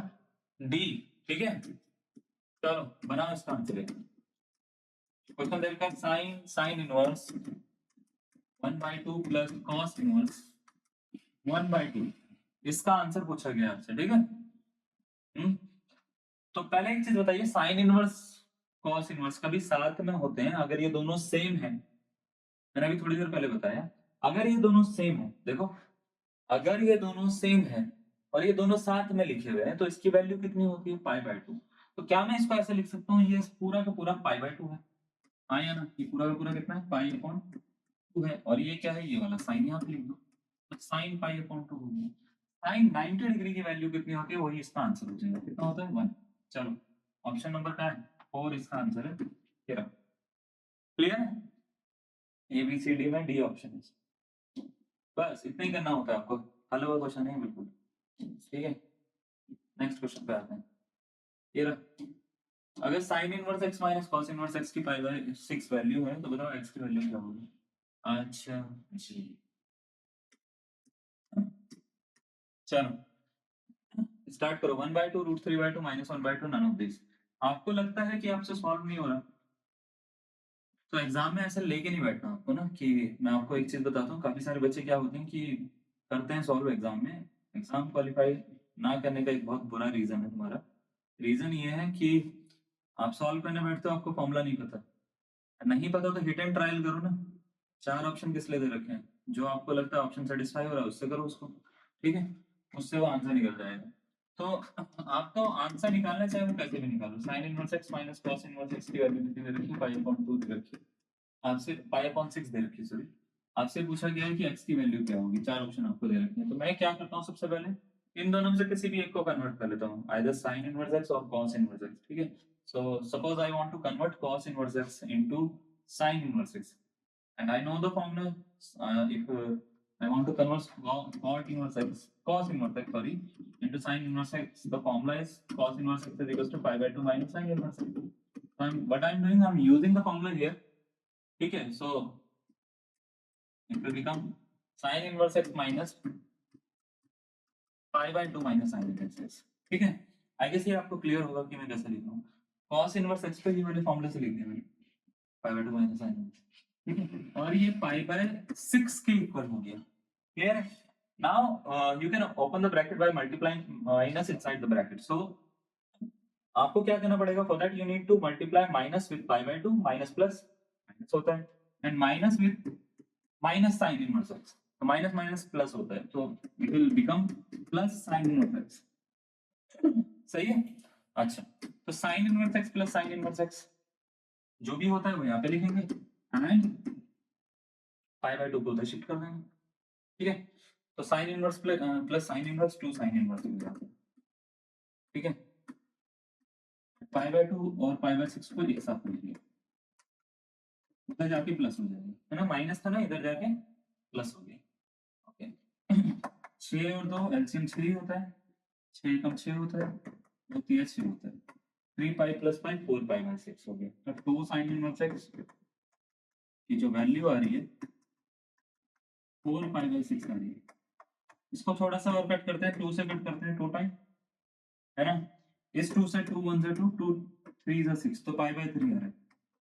Speaker 1: डी। ठीक है, चलो बनाओ इसका आंसर। क्वेश्चन दे रखा है sine inverse 1/2 plus cos inverse 1/2, इसका आंसर पूछा गया आपसे, ठीक है। तो पहले एक चीज बताइए, साइन इनवर्स कॉस इनवर्स कभी साथ में होते हैं अगर ये दोनों सेम है, मैंने अभी थोड़ी देर पहले बताया, अगर ये दोनों सेम है, देखो अगर ये दोनों सेम है और ये दोनों साथ में लिखे हुए हैं तो इसकी वैल्यू कितनी होती है पाई बाय 2। तो क्या मैं इसको ऐसे लिख सकता हूँ, ये पूरा का पूरा पाई बाय 2 है, हाँ या ना, ये पूरा का पूरा कितना है पाई अपॉन 2 है, और ये क्या है ये वाला साइन यहाँ पे लिख दो, तो साइन पाई अपॉन 2 हो गया। साइन 90 डिग्री की वैल्यू कितनी होती है, वही इसका आंसर हो जाएगा, कितना होता है 1। चलो ऑप्शन नंबर क्या है 4 इसका आंसर है, क्लियर है, ए बी सी डी में डी ऑप्शन है। बस इतना ही करना होता है आपको, हल हुआ क्वेश्चन है बिल्कुल। ठीक है, नेक्स्ट क्वेश्चन पे आते हैं। ये रहा, अगर sign inverse x minus cos inverse x की पाई बाय 6 वैल्यू है तो बताओ x की वैल्यू क्या होगी। अच्छा जी, चलो स्टार्ट करो। 1/2 √3/2 -1/2 नन ऑफ दिस। आपको लगता है कि आपसे सॉल्व नहीं हो रहा, तो एग्जाम में ऐसे लेके नहीं बैठना आपको ना, कि मैं आपको एक चीज बताता हूँ, काफी सारे बच्चे क्या होते हैं कि करते हैं सॉल्व एग्जाम में, एग्जाम क्वालिफाई ना करने का एक बहुत बुरा रीजन है तुम्हारा। रीजन ये है कि आप सॉल्व करने बैठते हो, आपको फॉर्मूला नहीं पता, नहीं पता तो हिट एंड ट्रायल करो ना। 4 ऑप्शन किस लिए दे रखे हैं, जो आपको लगता है ऑप्शन सेटिस्फाई हो रहा है उससे करो उसको, ठीक है, उससे वो आंसर निकल जाएगा। तो आपको आंसर निकालना चाहे वो कैसे भी निकालो, sign inverse x minus cos inverse x की वैल्यू कितनी दे रखी है, पाई अपॉन 2 दे रखी है, आपसे पाई अपॉन 6 दे रखी है, सॉरी, आपसे पूछा गया है कि x की वैल्यू क्या होगी, 4 ऑप्शन आपको दे रखे हैं। तो मैं क्या करता हूँ, सबसे पहले इन दोनों में से किसी भी एक को कन्वर्ट कर लेता हूँ, आइदर साइन इनवर्स x और कॉस इनवर्स x। ठीक है, so suppose I want to convert cos inverse x into sin inverse x, and I know the formula. If I want to convert cot inverse x, cos inverse x, sorry, into sin inverse x, the formula is cos inverse x is equals to pi by 2 minus sin inverse x. So what I'm doing, I'm using the formula here. Okay, so it will become sin inverse x minus pi by 2 minus sin inverse x. ठीक है, आई गेस ये आपको क्लियर होगा कि मैं कैसे लिख रहा हूँ। cos इनवर्स x पे ये वाले फॉर्मूले से लिख दिया मैंने, pi by 2 minus sin inverse। ठीक है, और ये पाई बाय 6 के इक्वल हो गया। क्लियर है? Now you can open the bracket by multiplying minus inside the bracket. So आपको क्या करना पड़ेगा? For that you need to multiply minus with pi by 2, minus plus minus होता है, and minus with minus sine inverse x, तो माइनस माइनस प्लस होता है, तो it will become plus sine inverse x. सही है? अच्छा, तो sine inverse x plus sine inverse x जो भी होता है वो यहाँ पे लिखेंगे, एंड पाई बाय 2 को उधर शिफ्ट कर देंगे। ठीक है, तो sine inverse plus sine inverse 2 sine inverse हो जाता है। ठीक है, पाई बाय 2 और पाई बाय 6 को एक साथ लिखेंगे, उधर जाके प्लस हो जाएगा, है ना? माइनस था ना, इधर जाके प्लस हो गया। ओके 6 और 2 एलसीएम 6 होता है, 6 कम 6 होता है, 2 3 6 होता है, 3 pi plus pi 4 pi by 6 हो गया। अब 2 साइन इनवर्स एक्स की जो वैल्यू आ रही है 4 पाई बाय 6 आ रही है। इसको थोड़ा सा और कट करते हैं, 2 से कट करते हैं 2 टाइम, है ना? इस 2 से 2 1 से 2 2 3 से 6, तो पाई बाय 3 आ रहा है।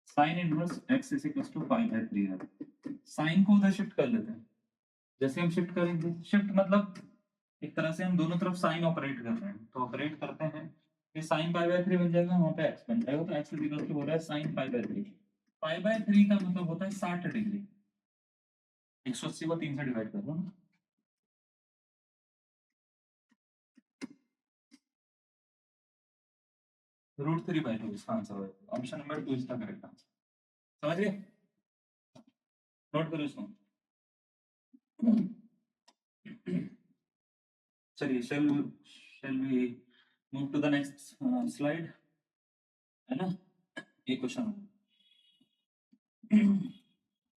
Speaker 1: Sine inverse x is equal to pi by 3 आ रहा है। साइन को उधर शिफ्ट कर लेते हैं। जैसे हम शिफ्ट करेंगे, शिफ्ट मतलब एक तरह से हम दोनों तरफ साइन ऑपरेट कर रहे हैं, तो ऑपरेट करते हैं, ये साइन पाई बाय 3 बन जाएगा, वहां पे x बन जाएगा, तो x इज इक्वल टू हो रहा है sign pi by 3। Pi by 3 का मतलब होता है 60 डिग्री। 180 को 3 से डिवाइड कर दो, √3/2 इसका आंसर होगा। ऑप्शन नंबर 2 इसका करेक्ट आंसर। समझ गए? नोट करो इसको। चलिए, shall we move to the next slide, है ना? ये क्वेश्चन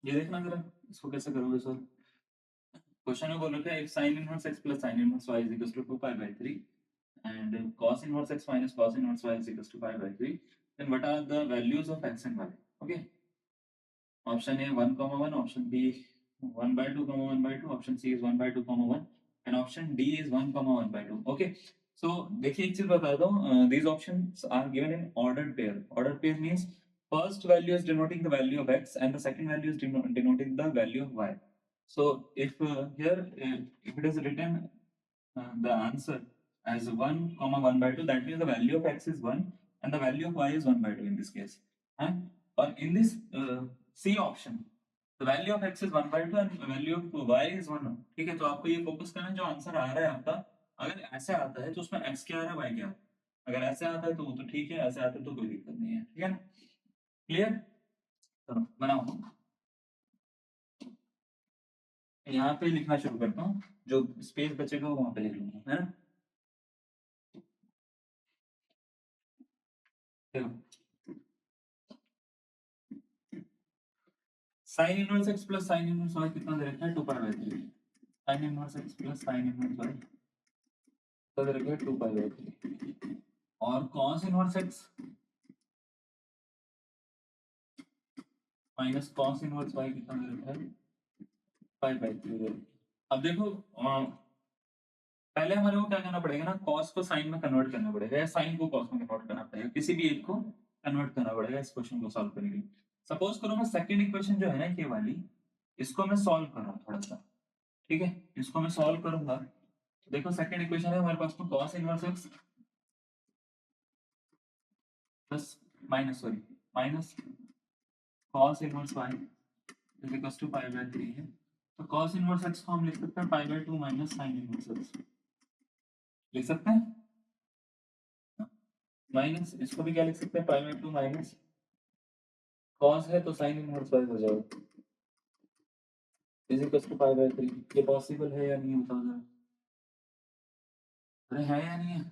Speaker 1: ये देखना जरा, इसको कैसे करोगे सर? क्वेश्चन में बोल रखा है, if sin inverse x plus sin inverse y is equals to 2 pi by 3 and cos inverse x minus cos inverse y is equals to pi by 3, then what are the values of x and y? Okay, option A 1 comma 1, option B 1 by 2 comma 1 by 2, option C is 1 by 2 comma 1, and option D is 1 comma 1 by 2. Okay, so देखिए एक चीज बता दो, these options are given in ordered pair. Ordered pair means first value is denoting the value of x and the second value is denoting the value of y. So if here if it is written the answer as 1 comma 1 by 2, that means the value of x is 1 and the value of y is 1 by 2 in this case. Or in this C option, the value of x is 1 by 2 and the value of y is 1। ठीक है, तो आपको ये फोकस करना है जो आंसर आ रहा है आपका, अगर ऐसे आता है तो उसमें x क्या आ रहा है, y क्या आ रहा है। अगर ऐसे आता है तो वो तो ठीक है, ऐसे आता है तो कोई दिक्कत नहीं है। ठीक है ना? क्लियर? चलो बनाओ, यहाँ पे लिखना शुरू करता हूँ, जो स्पेस बचेगा वो वहां पे लिख लूंगा, है ना? चलो, sign inverse x plus sine inverse y कितना दे रखा है? 2 pi by 3। Sign inverse x plus sine inverse y कितना दे रखा है? 2 पाई बाय 3। और cos inverse x minus cos inverse y कितना दे रखा है? Pi by 3। अब देखो पहले हमारे को क्या करना पड़ेगा ना, cos को sin में कन्वर्ट करना पड़ेगा, या sin को cos में कन्वर्ट करना पड़ेगा, किसी भी एक को कन्वर्ट करना पड़ेगा इस क्वेश्चन को सॉल्व करने के लिए। सपोज करो मैं सेकंड इक्वेशन जो है ना ये वाली, इसको मैं सॉल्व कर रहा हूँ थोड़ा सा। ठीक है, इसको मैं सॉल्व करूंगा, तो देखो सेकंड इक्वेशन है हमारे पास में cos inverse x plus minus sorry minus cos inverse y is equal to pi by 3 है। तो cos इनवर्स x को हम लिख सकते हैं पाई by 2 minus sin inverse x लिख सकते हैं, माइनस इसको भी क्या लिख सकते हैं, पाई बाय 2 माइनस cos है तो sin इनवर्स y हो जाएगा is equal to pi by 3। ये पॉसिबल है या नहीं बताओ जरा? अरे है या नहीं है?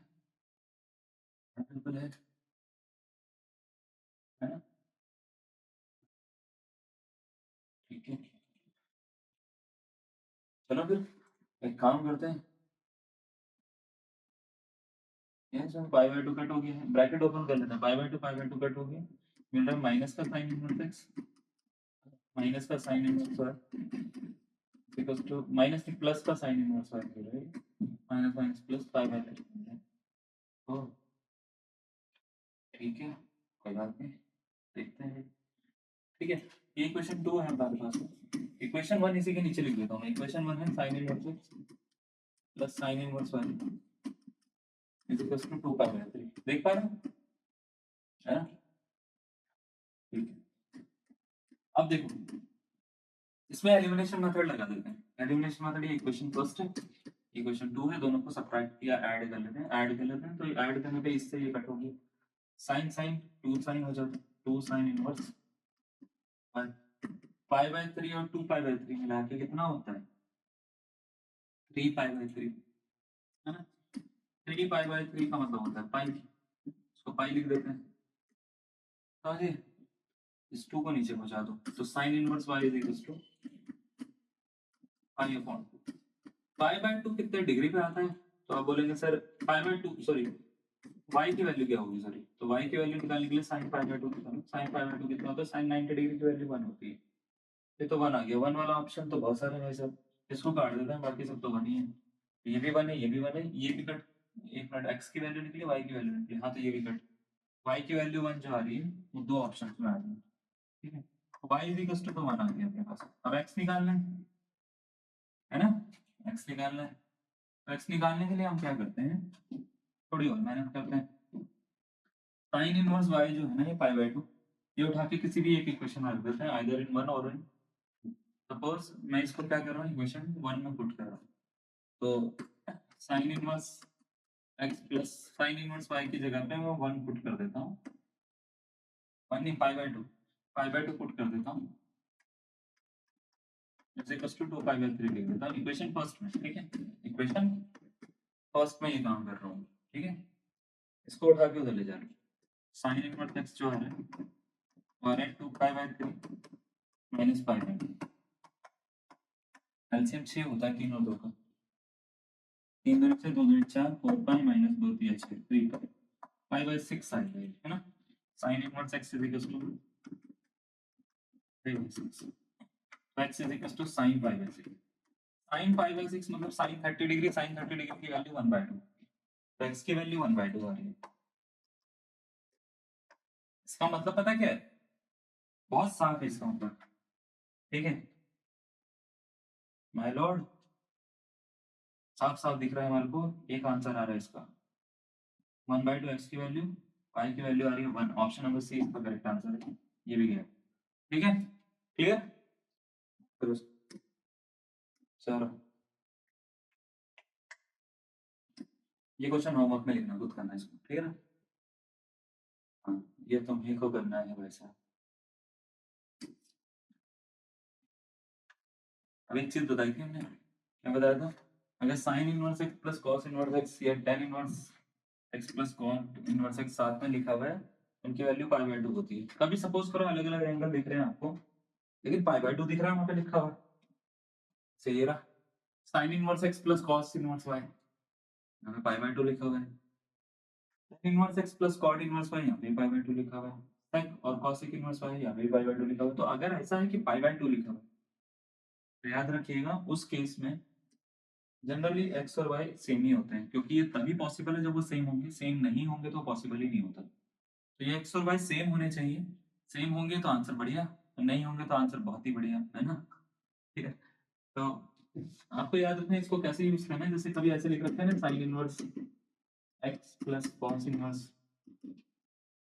Speaker 1: बिल्कुल है ना? ठीक है, चलो फिर एक काम करते हैं, ये सब पाई बाय 2 कट हो गया है, ब्रैकेट ओपन कर लेते हैं, पाई बाय 2 कट हो गया, मिल रहा है माइनस का sin इनवर्स x माइनस का sin inverse y equal to minus की प्लस का sin इनवर्स y मिल रहा है, minus minus plus pi by 2। तो ठीक है, कोई बात नहीं, देखते हैं। ठीक है, इक्वेशन 2 है हमारे पास। इक्वेशन 1 इसी के नीचे लिख देता हूँ मैं। इक्वेशन 1 है sin inverse x plus sin inverse y is equal to 2 pi by 3। देख पा रहे हो, है ना? ठीक है, अब देखो इसमें एलिमिनेशन मेथड लगा देते हैं। एलिमिनेशन मेथड ये इक्वेशन फर्स्ट है, इक्वेशन 2 है, दोनों को सबट्रैक्ट किया, ऐड कर लेते हैं। ऐड कर लेते हैं तो ऐड करने पे इससे ये कट होगी, sin sin 2 sin हो जाता है, 2 sin इनवर्स पाई बाय 3 और 2 पाई बाय 3 मिला के कितना होता है 3 पाई बाय 3, है ना? 3 पाई बाय 3 का मतलब होता है पाई, इसको पाई लिख देते हैं। समझिए, इस 2 को नीचे पहुंचा दो तो sin inverse y is equal to pi upon pi by 2 कितने डिग्री पे आता है? तो आप बोलेंगे sir pi by 2 sorry y की वैल्यू क्या होगी? सॉरी, तो y की वैल्यू निकालने के लिए sin पाई बाय 2 निकालो। sin पाई बाय 2 कितना होता है? sin 90 डिग्री की वैल्यू 1 होती है। ये तो 1 आ गया। 1 वाला ऑप्शन तो बहुत सारे हैं सब, इसको काट देते हैं, बाकी सब तो 1 ही है। ये भी 1 है, ये भी 1 है, ये भी कट। एक मिनट, x की वैल्यू निकली, y की वैल्यू निकली, हाँ तो ये भी कट। y की वैल्यू 1 जो आ रही है वो दो ऑप्शन में आ रही है, ठीक है? y इज इक्वल टू 1 आ गया अपने पास। अब x निकालना है ना? x निकालना है, तो x निकालने के लिए हम क्या करते हैं, थोड़ी और मेहनत करते हैं। साइन इनवर्स y जो है ना, ये पाई बाय 2, ये उठा के किसी भी एक इक्वेशन में रख देते हैं, आइदर इन 1 और इन, सपोज मैं इसको क्या कर रहा हूँ, इक्वेशन 1 में पुट कर रहा हूँ। तो sine inverse x plus sine inverse y की जगह पे मैं 1 पुट कर देता हूँ, 1 नहीं pi by 2, pi by 2 put कर देता हूँ, is equal to 2 pi by 3 लिख देता हूँ इक्वेशन फर्स्ट में, ठीक है? इक्वेशन फर्स्ट में ये काम कर रहा हूँ, ठीक है? इसको उठा के उधर ले जा रहा हूँ। साइन इनवर्स x जो है वो है 2 pi by 3 minus pi by 2। LCM 6 होता है 3 और 2 का, 3 दूनी से 2 दूनी 4, 4 पाई माइनस 2 3 6 3 पाई, पाई बाय 6 आ गया, है ना? Sine inverse x is equal to 3 by 6, x is equal to sine pi by 6। Sine pi by 6 मतलब साइन 30 डिग्री, साइन 30 डिग्री की वैल्यू 1 बाय 2, तो x की वैल्यू 1 बाय 2 आ रही है। इसका मतलब पता क्या है? बहुत साफ है इसका मतलब, ठीक है माय लॉर्ड? साफ साफ दिख रहा है हमारे को, एक आंसर आ रहा है इसका 1 बाय 2, x की वैल्यू, y की वैल्यू आ रही है 1। ऑप्शन नंबर सी इसका करेक्ट आंसर है, ये भी गया, ठीक है? क्लियर? चलो ये क्वेश्चन होमवर्क में लिखना, खुद करना है इसको, ठीक है ना? हाँ, ये तुम्हें को करना है वैसा। अब एक चीज बताई थी हमने, क्या बताया था? अगर sign inverse x plus cos inverse x या tan inverse x plus cos inverse x साथ में लिखा हुआ है, उनकी वैल्यू पाई बाय 2 होती है। कभी सपोज करो अलग अलग एंगल दिख रहे हैं आपको, लेकिन पाई बाय 2 दिख रहा है वहां पे लिखा हुआ, सही है रहा। Sign inverse x plus cos inverse y, यहाँ पे पाई बाय 2 लिखा हुआ है। tan inverse x plus cot inverse y, यहाँ पे पाई बाय 2 लिखा हुआ है। sec और cosec इनवर्स y, यहाँ पे पाई बाय 2 लिखा हुआ है। तो अगर ऐसा है कि पाई बाय 2 लिखा हुआ है, तो याद रखिएगा उस केस में जनरली x और y सेम ही होते हैं, क्योंकि ये तभी पॉसिबल है जब वो सेम होंगे, सेम नहीं होंगे तो पॉसिबल ही नहीं होता। तो ये x और y सेम होने चाहिए, सेम होंगे तो आंसर बढ़िया, तो नहीं होंगे तो आंसर बहुत ही बढ़िया, है ना? ठीक है, तो आपको याद रखना है इसको कैसे यूज करना है। जैसे कभी ऐसे लिख रखते हैं ना, sine inverse x plus cos inverse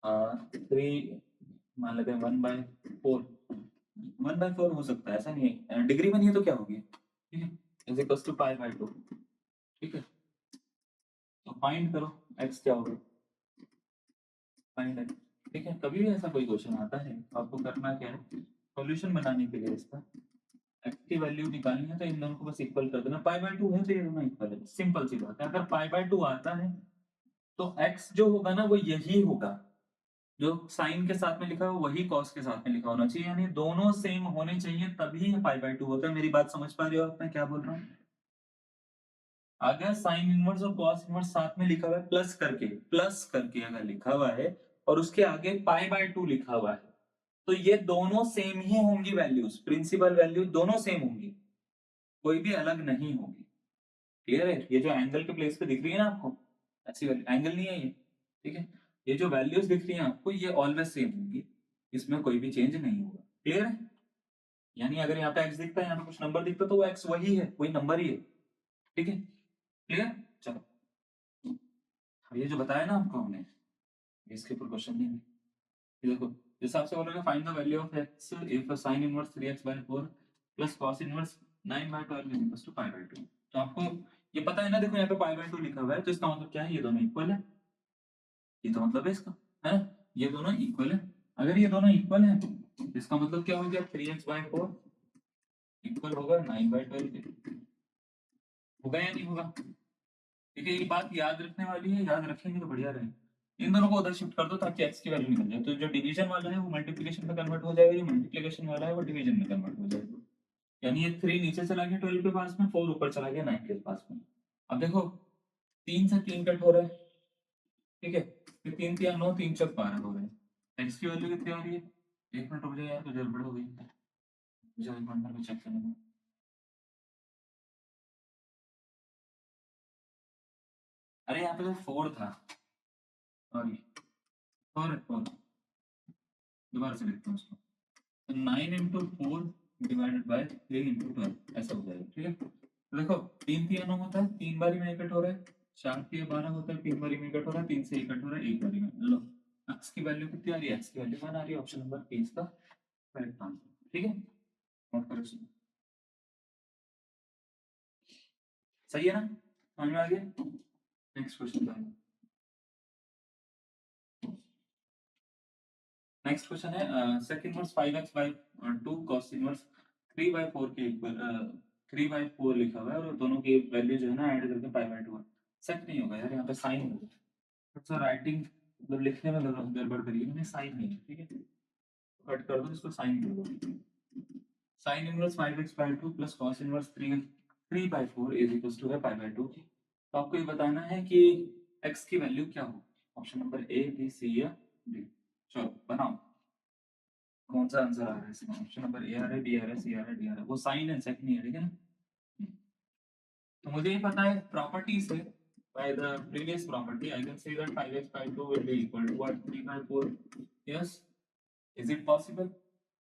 Speaker 1: 3 मान लेते हैं 1/4, 1/4 हो सकता है, ऐसा नहीं है, डिग्री में नहीं है तो क्या होगी, ठीक है? Is equal to pi by 2, ठीक है? तो फाइंड करो x क्या होगा, फाइंड x, ठीक है? कभी भी ऐसा कोई क्वेश्चन आता है आपको करना क्या है, सॉल्यूशन बनाने के लिए इसका x की वैल्यू निकालनी है, तो इन दोनों को बस इक्वल कर देना। पाई बाय 2 है तो ये दोनों इक्वल है, सिंपल सी बात है। अगर पाई बाय 2 आता है तो x जो होगा ना वो यही होगा, जो साइन के साथ में लिखा है वही कॉस के साथ में लिखा होना चाहिए, यानी दोनों सेम होने चाहिए तभी पाई बाय 2 होता है। मेरी बात समझ पा रहे हो आप, मैं क्या बोल रहा हूँ? अगर साइन इनवर्स और कॉस इनवर्स साथ में लिखा हुआ है प्लस करके अगर लिखा हुआ है और उसके आगे पाई बाय 2 लिखा हुआ है, तो ये दोनों सेम ही होंगी वैल्यूज, प्रिंसिपल वैल्यू दोनों सेम होंगी, कोई भी अलग नहीं होगी। क्लियर है? ये जो एंगल के प्लेस पे दिख रही है ना आपको, ऐसी वैल्यू एंगल नहीं है ये, ठीक है? ये जो वैल्यूज दिख रही है आपको ये ऑलवेज सेम होंगी, इसमें कोई भी चेंज नहीं होगा। क्लियर है? यानी अगर यहाँ पे x दिखता है, यहाँ पे कुछ नंबर दिखता है, तो वो x वही है, वही नंबर ही है। ठीक है, क्लियर? चलो, अब ये जो बताया ना आपको हमने, इसके ऊपर क्वेश्चन नहीं है। ये देखो, जैसे आपसे बोलोगे find the value of x if sin inverse 3x/4 plus cos inverse 9/12 is equal to π/2। तो आपको ये पता है ना, देखो यहाँ पे π/2 लिखा हुआ है, तो इसका मतलब क्या है, ये दोनों इक्वल है। ये तो मतलब है इसका, है ना, ये दोनों इक्वल है। अगर ये दोनों इक्वल है, तो इसका मतलब क्या हो गया, 3x/4 इक्वल होगा 9/12 के। होगा या नहीं होगा? ठीक है, ये बात याद रखने वाली है, याद रखेंगे तो बढ़िया रहे। इन दोनों को उधर शिफ्ट कर दो ताकि एक्स की वैल्यू निकल जाए। तो जो डिवीजन वाला है वो मल्टीप्लिकेशन में कन्वर्ट हो जाएगा, जो मल्टीप्लिकेशन वाला है वो डिवीजन में कन्वर्ट हो जाएगा। यानी ये 3 नीचे चला गया 12 के पास में, 4 ऊपर चला गया 9 के पास में। अब देखो 3 से 3 कट हो रहा है, ठीक है, फिर 3 3 9, 3 4 12 हो रहे हैं। एक्स की वैल्यू कितनी आ रही है? एक मिनट रुक जाए यार, तो गड़बड़ हो गई, मुझे एक मिनट में चेक करने दो। अरे यहाँ पे तो 4 था, सॉरी, 4 4, दोबारा से लिखता हूँ उसको। 9 इंटू 4 डिवाइडेड बाय 3 इंटू 12, ऐसा हो जाएगा। ठीक है, तो देखो 3 3 9 होता है, 3 बारी में इकट्ठ हो रहा है, 4 3 12 होता है, 3 बारी में इकट्ठ हो रहा है, 3 से इकट्ठ हो रहा है, एक बारी में। लो, एक्स की वैल्यू कितनी आ रही है? एक्स की वैल्यू 1 आ रही है। ऑप्शन नंबर 3 इसका करेक्ट आंसर। ठीक है, नोट करो इसको। सही है ना, समझ में आ गया? Next question. नेक्स्ट क्वेश्चन है sec inverse 5x/2 cos inverse 3/4 के इक्वल 3/4 लिखा हुआ है, और दोनों की वैल्यू जो है ना ऐड करके π/2 है। सेक नहीं होगा यार, यहाँ पे साइन होगा। तो राइटिंग मतलब लिखने में गड़बड़ करिए, मैंने साइन नहीं है। ठीक है, कट कर दो इसको, साइन कर दो। Sine inverse 5x/2 plus cos inverse 3/4 is equal to है π/2। तो आपको ये बताना है कि x की वैल्यू क्या हो। Option number A, B, C या डी। चलो बनाओ, कौन सा आंसर आ रहा है इसमें? ऑप्शन नंबर ए आ रहा है, बी आ रहा है, सी आ रहा है, डी आ रहा है। वो साइन है, सेक नहीं है। ठीक है ना? तो मुझे ये पता है प्रॉपर्टी से, by the previous property I can say that 5x/2 will be equal to what, 3/4। yes, is it possible?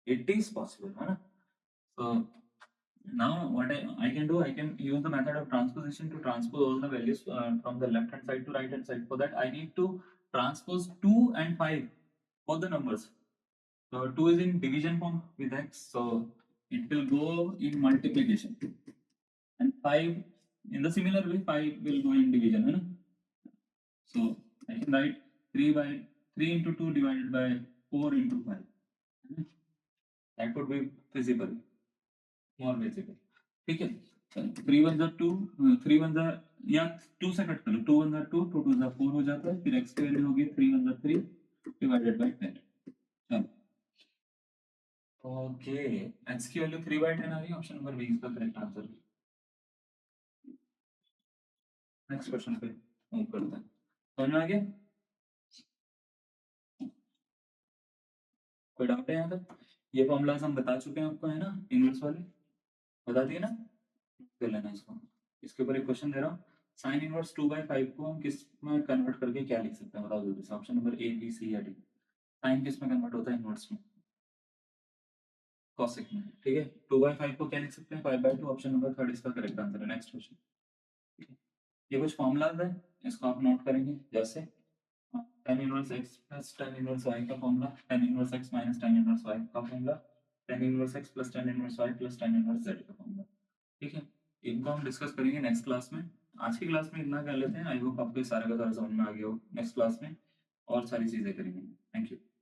Speaker 1: It is possible, है ना? So now what I can do, I can use the method of transposition to transpose all the values from the left hand side to right hand side. For that I need to transpose 2 and 5, both the numbers. So 2 is in division form with x, so it will go in multiplication, and 5 in the similar way 5 will go in division, है ना? So I can write 3 into 2 divided by 4 into 5, है ना? That would be feasible, more visible। ठीक है, 3 1 2, 3 1 या 2 से कट करो, 2 1 2, 2 2 4 हो जाता है, फिर x की वैल्यू होगी 3 1 3 डिवाइडेड बाय 10। चलो, ओके, x की वैल्यू 3/10 आ रही है। ऑप्शन नंबर बी इसका करेक्ट आंसर। नेक्स्ट क्वेश्चन पे मूव करते हैं। समझ में आ गया? कोई डाउट है यहाँ तक? ये फॉर्मूलाज हम बता चुके हैं आपको, है ना, इनवर्स वाले बता दिए ना, कर लेना इसको। इसके ऊपर एक क्वेश्चन दे रहा हूँ, साइन इनवर्स 2/5 को हम किस में कन्वर्ट करके क्या लिख सकते हैं, बताओ जल्दी से। Option number A, B, C या डी। साइन किस में कन्वर्ट होता है? इनवर्स में, कॉसेक में। ठीक है, 2/5 को क्या लिख सकते हैं? 5/2। ऑप्शन नंबर थर्ड इसका करेक्ट आंसर है। Next question. ये कुछ फॉर्मूलाज है, इसको आप नोट करेंगे, जैसे tan inverse x plus tan inverse y का formula, tan inverse x minus tan inverse y का formula, tan inverse x plus tan inverse y plus tan inverse z का फॉर्मूला। ठीक है, इनको हम डिस्कस करेंगे नेक्स्ट क्लास में। आज की क्लास में इतना कर लेते हैं। आई होप आपको सारा का सारा समझ में आ गया हो। नेक्स्ट क्लास में और सारी चीजें करेंगे। Thank you.